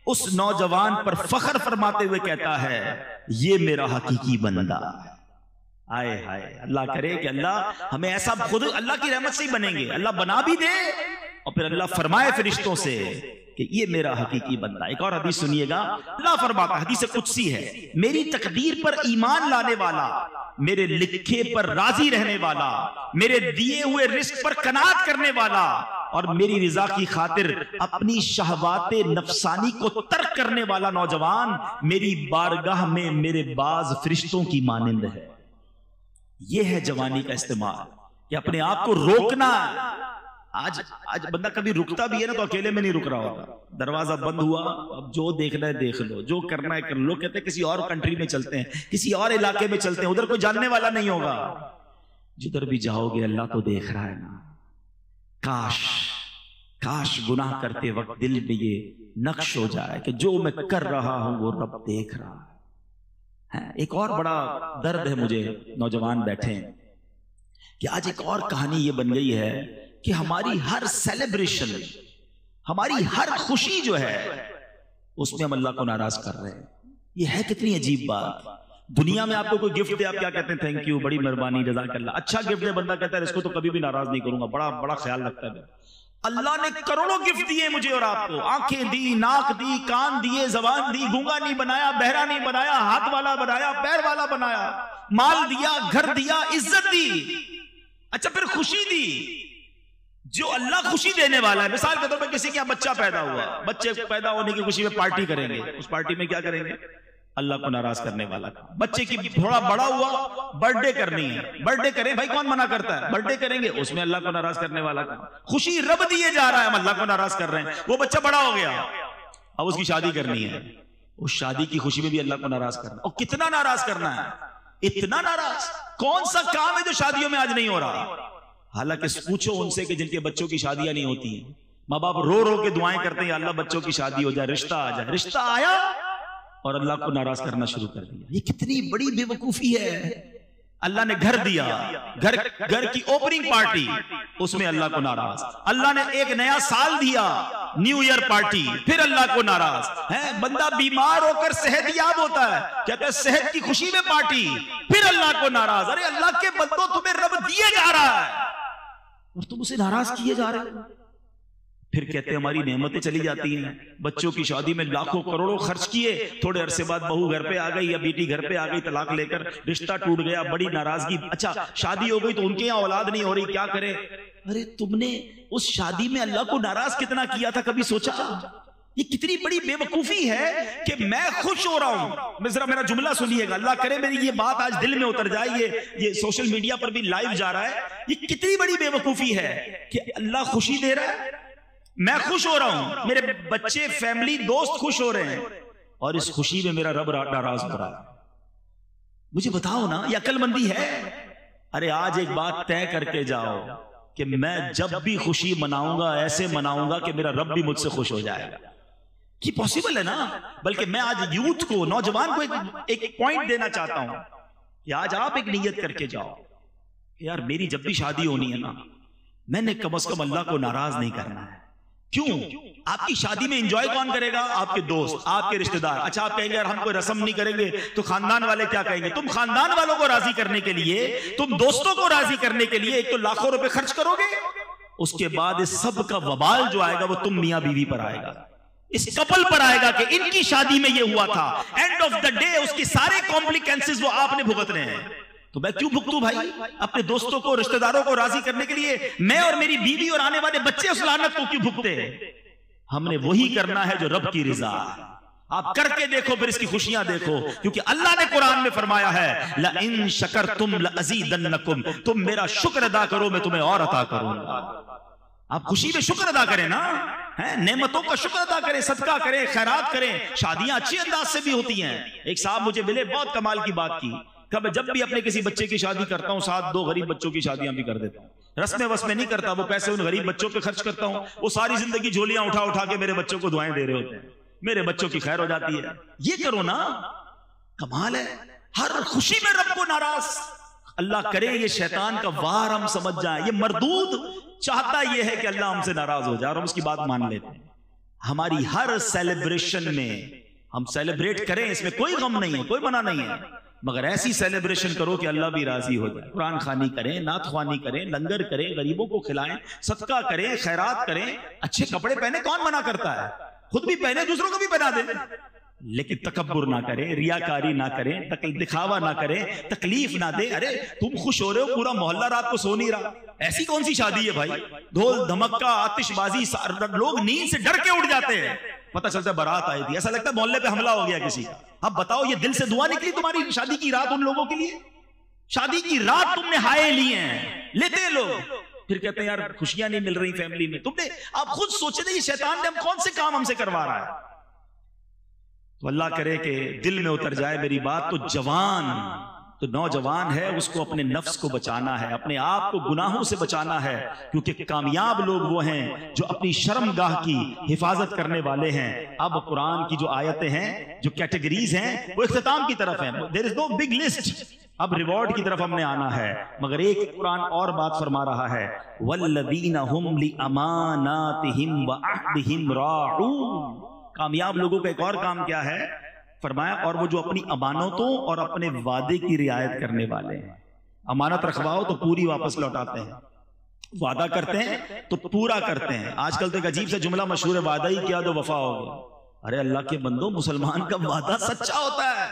उस नौजवान पर फख्र फरमाते हुए कहता है, ये मेरा हकीकी बंदा है, आए हाय, अल्लाह करे कि अल्लाह हमें ऐसा, खुद अल्लाह की रहमत से ही बनेंगे, अल्लाह बना भी दे और फिर अल्लाह फरमाए फरिश्तों से कि ये मेरा हकीकी बंदा। एक और हदीस सुनिएगा, अल्लाह फरमाता, हदीस कुदसी है, मेरी तकदीर पर ईमान लाने वाला, मेरे लिखे पर राजी रहने वाला, मेरे दिए हुए रिस्क पर कनात करने वाला और मेरी रिजा की खातिर अपनी शहवाते नफसानी को तर्क करने वाला नौजवान मेरी बारगाह में मेरे बाज फरिश्तों की मानिंद है। यह है जवानी का इस्तेमाल, कि अपने आप को रोकना। आज बंदा कभी रुकता भी है ना तो अकेले में नहीं रुक रहा होगा, दरवाजा बंद हुआ, अब जो देखना है देख लो, जो करना है कर लो। कहते हैं किसी और कंट्री में चलते हैं, किसी और इलाके में चलते हैं, उधर कोई जानने वाला नहीं होगा। जिधर भी जाओगे अल्लाह तो देख रहा है ना। काश गुनाह करते वक्त दिल में ये नक्श हो जाए कि जो मैं कर रहा हूं वो रब देख रहा है। एक और बड़ा दर्द है मुझे, नौजवान बैठे हैं, कि आज एक और कहानी ये बन गई है कि हमारी हर सेलिब्रेशन, हमारी हर खुशी जो है उसमें हम अल्लाह को नाराज कर रहे हैं। ये है कितनी अजीब बात। दुनिया में आपको कोई गिफ्ट दे, आप क्या कहते हैं? थैंक यू, बड़ी मेहरबानी, जज़ाकल्लाह। अच्छा गिफ्ट दे, बंदा कहता है इसको तो कभी भी नाराज नहीं करूंगा, बड़ा बड़ा ख्याल रखता है। अल्लाह ने करोड़ों गिफ्ट दिए मुझे और आपको, आंखें दी, नाक दी, कान दिए, जबान दी, गूंगा नहीं बनाया, बहरा नहीं बनाया, हाथ वाला बनाया, पैर वाला बनाया, माल दिया, घर दिया, इज्जत दी। अच्छा, फिर खुशी दी जो अल्लाह खुशी देने वाला है। मिसाल के तौर पर किसी के यहाँ बच्चा पैदा हुआ, बच्चे पैदा होने की खुशी में पार्टी करेंगे, उस पार्टी में क्या करेंगे? अल्लाह को नाराज करने वाला। बच्चे की थोड़ा बड़ा हुआ, बर्थडे करनी है, बर्थडे करें भाई, कौन मना करता है? बर्थडे करेंगे, उसमें अल्लाह को नाराज करने वाला का। खुशी रब दिए जा रहा है, हम अल्लाह को नाराज कर रहे हैं। वो बच्चा बड़ा हो गया, अब उसकी शादी करनी है, उस शादी की खुशी में भी अल्लाह को नाराज करना। और कितना नाराज करना है? इतना नाराज। कौन सा काम है जो शादियों में आज नहीं हो रहा? हालांकि पूछो उनसे कि जिनके बच्चों की शादियां नहीं होती हैं, माँ बाप रो रो के दुआएं करते हैं, अल्लाह बच्चों की शादी हो जाए, रिश्ता आ जाए। रिश्ता आया और अल्लाह को नाराज करना शुरू कर दिया। ये कितनी बड़ी बेवकूफी है। अल्लाह ने घर दिया, घर की ओपनिंग पार्टी, उसमें अल्लाह को नाराज। अल्लाह ने एक नया साल दिया, न्यू ईयर पार्टी, फिर अल्लाह को नाराज है। बंदा बीमार होकर सेहतयाब होता है, कहते हैं सेहत की खुशी में पार्टी, फिर अल्लाह को नाराज। अरे अल्लाह के बंदो, तुम्हें रब दिए जा रहा है और तुम उसे नाराज किए जा रहे हो। फिर कहते हैं हमारी नेमतें चली जाती हैं। बच्चों की शादी में लाखों करोड़ों खर्च किए, थोड़े अरसे बाद बहू घर पे आ गई या बेटी घर पे आ गई, तलाक लेकर, रिश्ता टूट गया, बड़ी नाराजगी। अच्छा, शादी हो गई तो उनके यहाँ औलाद नहीं हो रही, क्या करे? अरे तुमने उस शादी में अल्लाह को नाराज कितना किया था, कभी सोचा? ये कितनी बड़ी बेवकूफी है कि मैं खुश हो रहा हूं। जरा मेरा जुमला सुनिएगा, अल्लाह करे मेरी ये बात आज दिल में उतर जाए। ये सोशल मीडिया पर भी लाइव जा रहा है। ये कितनी बड़ी बेवकूफी है कि अल्लाह खुशी दे रहा है, मैं खुश हो रहा हूं, मेरे बच्चे, फैमिली, दोस्त खुश हो रहे हैं, और इस खुशी में मेरा रब नाराज हो रहा है। मुझे बताओ ना, ये अक्लमंदी है? अरे आज एक बात तय करके जाओ कि मैं जब भी खुशी मनाऊंगा ऐसे मनाऊंगा कि मेरा रब भी मुझसे खुश हो जाएगा। कि पॉसिबल है ना? बल्कि मैं आज यूथ को, नौजवान को एक पॉइंट देना चाहता हूं कि आज आप एक नियत करके जाओ कि यार मेरी जब भी शादी होनी है ना, मैंने कम से कम अल्लाह को नाराज नहीं करना है। क्यों? आपकी शादी में एंजॉय कौन करेगा? आपके दोस्त, आपके रिश्तेदार। अच्छा, आप कहेंगे यार हम कोई रस्म नहीं करेंगे तो खानदान वाले क्या कहेंगे? तुम खानदान वालों को राजी करने के लिए, तुम दोस्तों को राजी करने के लिए एक तो लाखों रुपए खर्च करोगे, उसके बाद इस सब का वबाल जो आएगा वो तुम मियां बीवी पर आएगा, इस कपल पर आएगा कि इनकी शादी में ये हुआ था। एंड ऑफ द डे उसके सारे कॉम्प्लिकेंसेस वो आपने भुगतने हैं। तो मैं क्यों भुगतूं भाई? अपने दोस्तों को, रिश्तेदारों को राजी करने के लिए मैं और मेरी बीवी और आने वाले बच्चे उस लानत को क्यों भुगते? हमने वही करना है जो रब की रिजा। आप करके देखो, फिर इसकी खुशियां देखो, क्योंकि अल्लाह ने कुरान में फरमाया है ला इन शकरतुम लअज़ीदन्नकुम, तुम मेरा शुक्र अदा करो मैं तुम्हें और अता करूंगा। आप खुशी में शुक्र अदा करें ना, है नेमतों का शुक्र अदा करें, सदका करें, खैरात करें। शादियां अच्छी अंदाज से भी होती हैं। एक साहब मुझे मिले, बहुत कमाल की बात की। कब जब भी अपने किसी बच्चे की शादी करता हूं, साथ दो गरीब बच्चों की शादियां भी कर देता हूं। रस्में वस्में नहीं करता, वो पैसे उन गरीब बच्चों पे खर्च करता हूं। वो सारी जिंदगी झोलियां उठा उठा के मेरे बच्चों को दुआएं दे रहे होते हैं, मेरे बच्चों की खैर हो जाती है। ये करो ना, कमाल है। हर खुशी में रब को नाराज। अल्लाह करे ये शैतान का वार हम समझ जाए। ये मरदूद चाहता ये है कि अल्लाह हमसे नाराज हो जाए और हम उसकी बात मान लेते हैं। हमारी हर सेलिब्रेशन में हम सेलिब्रेट करें, इसमें कोई गम नहीं है, कोई मना नहीं है। मगर ऐसी सेलिब्रेशन करो कि अल्लाह भी राजी हो जाए। कुरान खानी करें, नात ख्वानी करें, लंगर करें, गरीबों को खिलाएं, सदका करें, खैरात करें, अच्छे कपड़े पहने, कौन मना करता है, खुद भी पहने, दूसरों को भी पहना दे, लेकिन तकब्बुर ना करें, रियाकारी ना करें, दिखावा ना करें, तकलीफ ना दे। अरे तुम खुश हो रहे हो, पूरा मोहल्ला रात को सो नहीं रहा, ऐसी कौन सी शादी है भाई? ढोल धमक्का, आतिशबाजी, लोग नींद से डर के उठ जाते हैं, पता चलता है बारात आई थी, ऐसा लगता है मोहल्ले पे हमला हो गया किसी का। अब बताओ, ये दिल से दुआ निकली तुम्हारी शादी की रात उन लोगों के लिए? शादी की रात तुमने हाय लिए हैं, लेते हैं लोग, फिर कहते हैं यार खुशियां नहीं मिल रही फैमिली में। तुमने आप खुद सोचे थे, ये शैतान ने हम कौन से काम हमसे करवा रहा है? तो अल्लाह करे कि दिल में उतर जाए मेरी बात। तो जवान, तो नौजवान है, उसको अपने नफ्स को बचाना है, अपने आप को गुनाहों से बचाना है, क्योंकि कामयाब लोग वो हैं जो अपनी शर्मगाह की हिफाजत करने वाले हैं। अब कुरान की जो आयतें हैं, जो कैटेगरीज हैं, वो इख्तिताम की तरफ हैं। There is no big list, अब रिवॉर्ड की तरफ हमने आना है। मगर एक कुरान और बात फरमा रहा है, वल्लज़ीना हुम लिअमानातिहिम व अहदिहिम राऊन। कामयाब लोगों का एक और काम क्या है फरमाया, और वो जो अपनी अमानतों और अपने वादे की रियायत करने वाले हैं। अमानत रखवाओ तो पूरी वापस लौटाते हैं, वादा करते हैं तो पूरा करते हैं। आजकल तो एक अजीब सा जुमला मशहूर है, वादा ही किया तो वफा हो गया। अरे अल्लाह के बंदो, मुसलमान का वादा सच्चा होता है।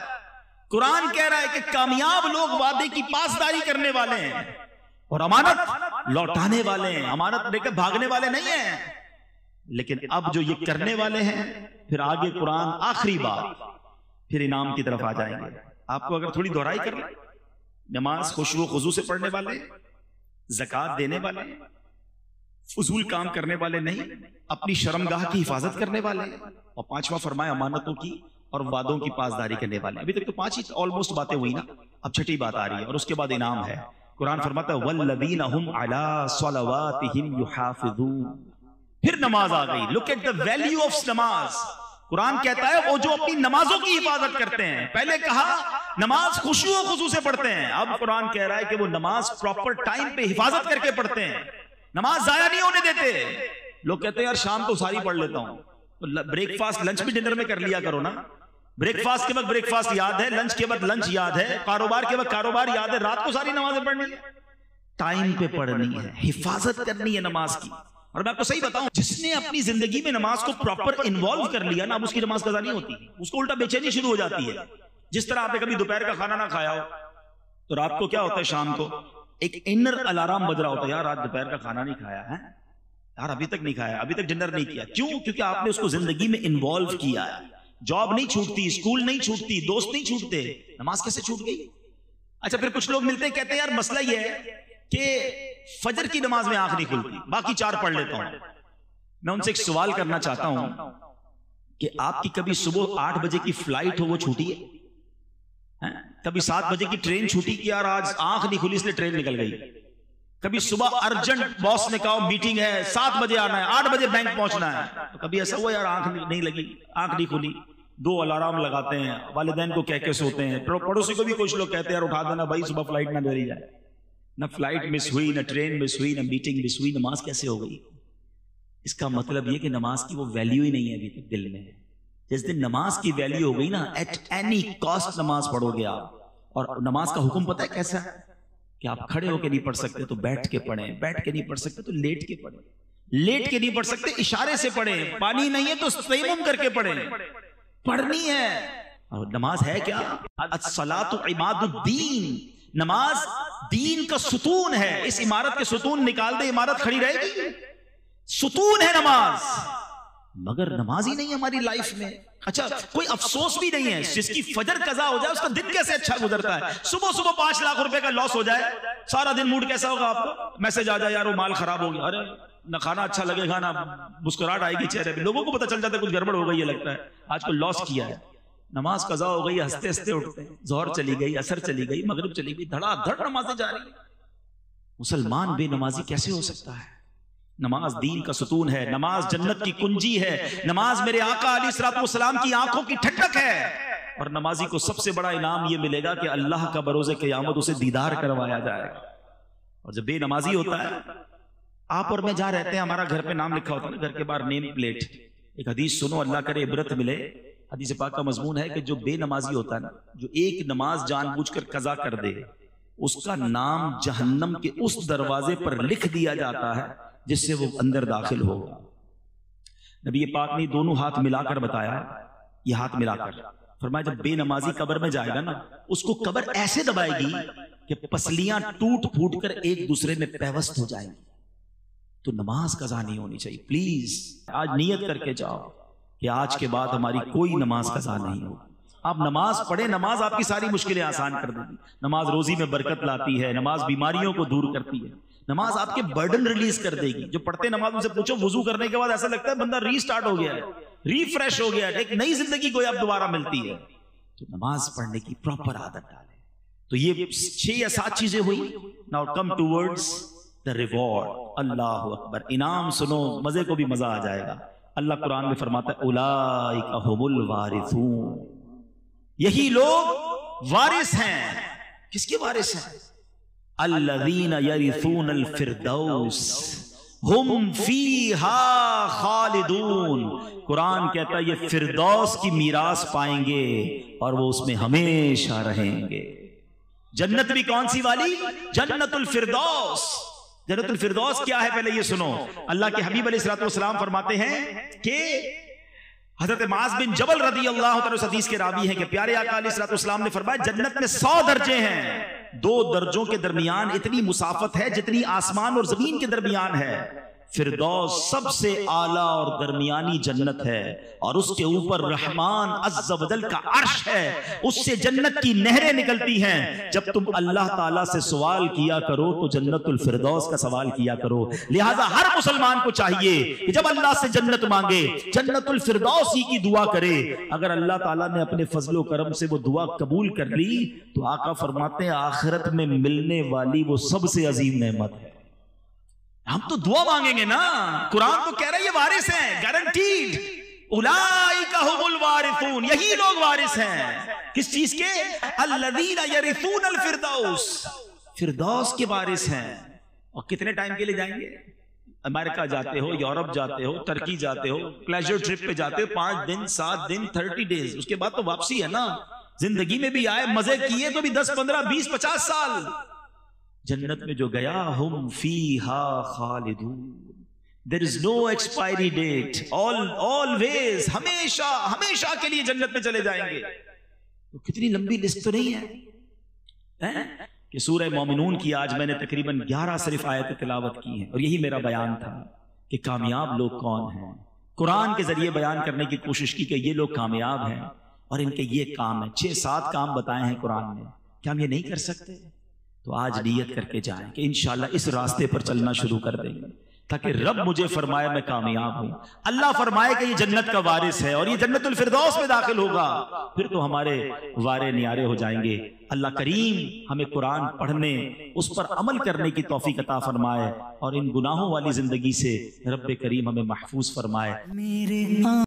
कुरान कह रहा है कि कामयाब लोग वादे की पासदारी करने वाले हैं और अमानत लौटाने वाले हैं, अमानत लेकर भागने वाले नहीं हैं। लेकिन अब जो ये करने वाले हैं, फिर आगे कुरान आखिरी बात, फिर इनाम की तरफ आ जाएंगे। आपको अगर थोड़ी दोहराई करना, नमाज खुशू खुजू से पढ़ने वाले, ज़कात देने वाले, फजूल काम करने वाले नहीं, अपनी शर्मगाह की हिफाजत करने वाले, और पांचवा फरमाया अमानतों की और वादों की पासदारी करने वाले। अभी तक तो पांच ही ऑलमोस्ट बातें हुई ना, अब छठी बात आ रही है और उसके बाद इनाम है। कुरान फरमाता है वल्लज़ीना हुम अला सलवातिहिम युहाफिज़ून। फिर नमाज आ गई। Look at the value of नमाज। कुरान कहता है वो जो अपनी नमाजों की हिफाजत करते हैं। पहले कहा नमाज खुशू और खुशू से पढ़ते हैं, अब कुरान कह रहा है कि वो नमाज प्रॉपर टाइम पे हिफाजत करके पढ़ते हैं, नमाज जाया नहीं होने देते। लोग कहते हैं यार शाम को सारी पढ़ लेता हूं, तो ब्रेकफास्ट लंच भी डिनर में कर लिया करो ना। ब्रेकफास्ट के वक्त ब्रेकफास्ट याद है, लंच के वक्त लंच याद है, कारोबार के वक्त कारोबार याद है, रात को सारी नमाजें पढ़नी है, टाइम पे पढ़नी है, हिफाजत करनी है नमाज की। और मैं आपको सही बताऊं, जिसने अपनी जिंदगी में नमाज को प्रॉपर इन्वॉल्व कर लिया ना, अब उसकी नमाज कज़ा नहीं होती, उसको उल्टा बेचैनी शुरू हो जाती है। जिस तरह आपने कभी दोपहर का खाना ना खाया हो तो रात को क्या होता है, शाम को एक इनर अलार्म बज रहा होता है, यार आज दोपहर का खाना नहीं खाया है, यार अभी तक नहीं खाया, अभी तक डिनर नहीं किया। क्यों? क्योंकि आपने उसको जिंदगी में इन्वॉल्व किया है। जॉब नहीं छूटती, स्कूल नहीं छूटती, दोस्त नहीं छूटते, नमाज कैसे छूट गई? अच्छा, फिर कुछ लोग मिलते हैं कहते हैं यार मसला ये है कि फजर की नमाज में आंख नहीं खुलती, बाकी चार पढ़ लेता हूं। मैं उनसे एक सवाल करना चाहता हूं कि आपकी कभी सुबह 8 बजे की फ्लाइट हो वो छूटी है? कभी 7 बजे की ट्रेन छूटी कि यार आज आंख नहीं खुली इसलिए ट्रेन निकल गई? कभी सुबह अर्जेंट बॉस ने कहा मीटिंग है 7 बजे आना है, 8 बजे बैंक पहुंचना है, तो कभी ऐसा हुआ यार आंख नहीं लगी, आंख नहीं खुली? 2 अलार्म लगाते हैं, वालिदैन को कह के सोते हैं, पड़ोसी को भी कुछ लोग कहते हैं यार उठा देना भाई सुबह फ्लाइट ना देरी जाए। ना फ्लाइट मिस हुई, ना ट्रेन मिस हुई, ना मीटिंग मिस हुई, नमाज कैसे हो गई? इसका मतलब यह कि नमाज की वो वैल्यू ही नहीं है अभी तक दिल में। जिस दिन नमाज की वैल्यू हो गई ना, एट एनी कॉस्ट नमाज पढ़ोगे आप। और नमाज का हुक्म पता है कैसा है कि आप खड़े होके नहीं पढ़ सकते तो बैठ के पढ़ें, बैठ के नहीं पढ़ सकते तो लेट के पढ़ें, लेट के नहीं पढ़ सकते इशारे से पढ़ें, पानी नहीं है तो तयम्मुम करके पढ़ें, पढ़नी है। और नमाज है क्या? अस्सलातु इमादुद्दीन, नमाज दीन का सुतून है। इस इमारत के सुतून निकाल दे, इमारत खड़ी रहेगी? सुतून है नमाज, मगर नमाज ही नहीं है हमारी लाइफ में। अच्छा, कोई अफसोस भी नहीं है, जिसकी फजर कज़ा हो जाए उसका दिन कैसे अच्छा गुजरता है। सुबह सुबह 5 लाख रुपए का लॉस हो जाए, सारा दिन मूड कैसा होगा आपका? मैसेज आ जाए यार वो माल खराब हो गया, अरे ना खाना अच्छा लगेगा ना मुस्कुराहट आएगी चेहरे पे, लोगों को पता चल जाता है कुछ गड़बड़ हो गई है, लगता है आज को लॉस किया है। नमाज कज़ा हो गई, हंसते हंसते उठते हैं, जोहर चली गई, असर चली गई, मगरिब चली गई, धड़ाधड़ नमाजें जा रही। मुसलमान बेनमाजी कैसे हो सकता है? नमाज दीन का सुतून है, नमाज जन्नत की कुंजी है, नमाज मेरे आका अलैहिस्सलाम की आंखों की ठंडक है। और नमाजी को सबसे बड़ा इनाम यह मिलेगा कि अल्लाह का बरोज़े क़यामत उसे दीदार करवाया जाएगा। और जब बेनमाजी होता है, आप और मैं जहां रहते हैं, हमारा घर पे नाम लिखा होता है ना, घर के बाहर नेम प्लेट, एक हदीस सुनो, अल्लाह करे इबरत मिले हदीस पाक का मजमून है कि जो बेनमाजी होता है ना, जो एक नमाज जानबूझकर कज़ा कर दे, उसका नाम जहन्नम के उस दरवाजे पर लिख दिया जाता है जिससे वो अंदर दाखिल होगा। नबी पाक ने दोनों हाथ मिलाकर बताया, ये हाथ मिलाकर फरमाया जब बेनमाजी कब्र में जाएगा ना, उसको कब्र ऐसे दबाएगी कि पसलियां टूट फूट कर एक दूसरे में पैवस्त हो जाएंगी। तो नमाज कज़ा नहीं होनी चाहिए। प्लीज आज नियत करके जाओ कि आज के बाद हमारी कोई नमाज कज़ा नहीं होगी। आप नमाज पढ़े, नमाज आपकी सारी मुश्किलें आसान कर देगी। नमाज रोजी में बरकत लाती है, नमाज बीमारियों को दूर करती है, नमाज आपके बर्डन रिलीज कर देगी। जो पढ़ते नमाज उनसे पूछो, वुजू करने के बाद ऐसा लगता है बंदा रीस्टार्ट हो गया है, रिफ्रेश हो गया है, एक नई जिंदगी को अब दोबारा मिलती है। तो नमाज पढ़ने की प्रॉपर आदत डालें। तो ये 6 या 7 चीजें हुई। Now come towards the reward. अल्लाह अकबर। इनाम सुनो, मजे को भी मजा आ जाएगा। अल्लाह कुरान में फरमाता है उलाइका हुमुल वारिसून, यही लोग वारिस हैं। किसके वारिस हैं? अल्लज़ीना यरिसूनल फिरदौस हुम फीहा खालिदून। कुरान कहता है ये फिरदौस की मीरास पाएंगे और वो उसमें हमेशा रहेंगे। जन्नत भी कौन सी वाली? जन्नतुल फिरदौस। जन्नतुल फिरदौस क्या है पहले ये सुनो। अल्लाह के हबीब अलैहिस्सलातु वस्सलाम फरमाते हैं कि हजरत माज बिन जबल रदी अल्लाह तआला हदीस के रावी हैं कि प्यारे आका अलैहिस्सलातु वस्सलाम ने फरमाया जन्नत में 100 दर्जे हैं। 2 दर्जों के दरमियान इतनी मुसाफत है जितनी आसमान और जमीन के दरमियान है। फिरदौस सबसे आला और दरमियानी जन्नत है और उसके ऊपर रहमान अज़्ज़ व जल का अर्श है, उससे जन्नत की नहरें निकलती हैं। जब तुम अल्लाह ताला से सवाल किया करो तो जन्नतुल फिरदौस का सवाल किया करो। लिहाजा हर मुसलमान को चाहिए कि जब अल्लाह से जन्नत मांगे जन्नतुल फिरदौस ही की दुआ करे। अगर अल्लाह ताला ने अपने फजलो करम से वो दुआ कबूल कर ली तो आका फरमाते हैं आखिरत में मिलने वाली वो सबसे अजीम नेमत है। हम तो दुआ मांगेंगे ना। कुरान तो कह रहा है ये वारिस हैं, गारंटीड। उलाइका हुमुल वारिसून, यही लोग वारिस हैं। किस चीज के? अल्लज़ीना यरिसूनल फिरदौस, फिरदौस के वारिस हैं। और कितने टाइम के लिए जाएंगे? अमेरिका जाते हो, यूरोप जाते हो, टर्की जाते हो, प्लेजर ट्रिप पे जाते हो, 5 दिन 7 दिन 30 डेज, उसके बाद तो वापसी है ना। जिंदगी में भी आए, मजे किए तो भी 10 15 20 50 साल। जन्नत में जो गया हुम फीहा खालिदून, there is no expiry date, always, हमेशा हमेशा के लिए जन्नत में चले जाएंगे। तो कितनी लंबी लिस्ट तो नहीं है कि सूरह मोमिनून की आज मैंने तकरीबन 11 सिर्फ आयत तिलावत की है और यही मेरा बयान था कि कामयाब लोग कौन हैं। कुरान के जरिए बयान करने की कोशिश की कि ये लोग कामयाब हैं और इनके ये काम है। 6-7 काम बताए हैं कुरान में, क्या हम ये नहीं कर सकते? तो आज नियत करके जाएं कि इंशाल्लाह इस रास्ते पर चलना शुरू कर देंगे ताकि रब मुझे फरमाए मैं कामयाब हूं। अल्लाह फरमाए कि ये जन्नत का वारिस है और ये जन्नतुल फिरदौस में दाखिल होगा, फिर तो हमारे वारे न्यारे हो जाएंगे। अल्लाह करीम हमें कुरान पढ़ने, उस पर अमल करने की तौफीक अता फरमाए और इन गुनाहों वाली जिंदगी से रब करीम हमें महफूज फरमाए।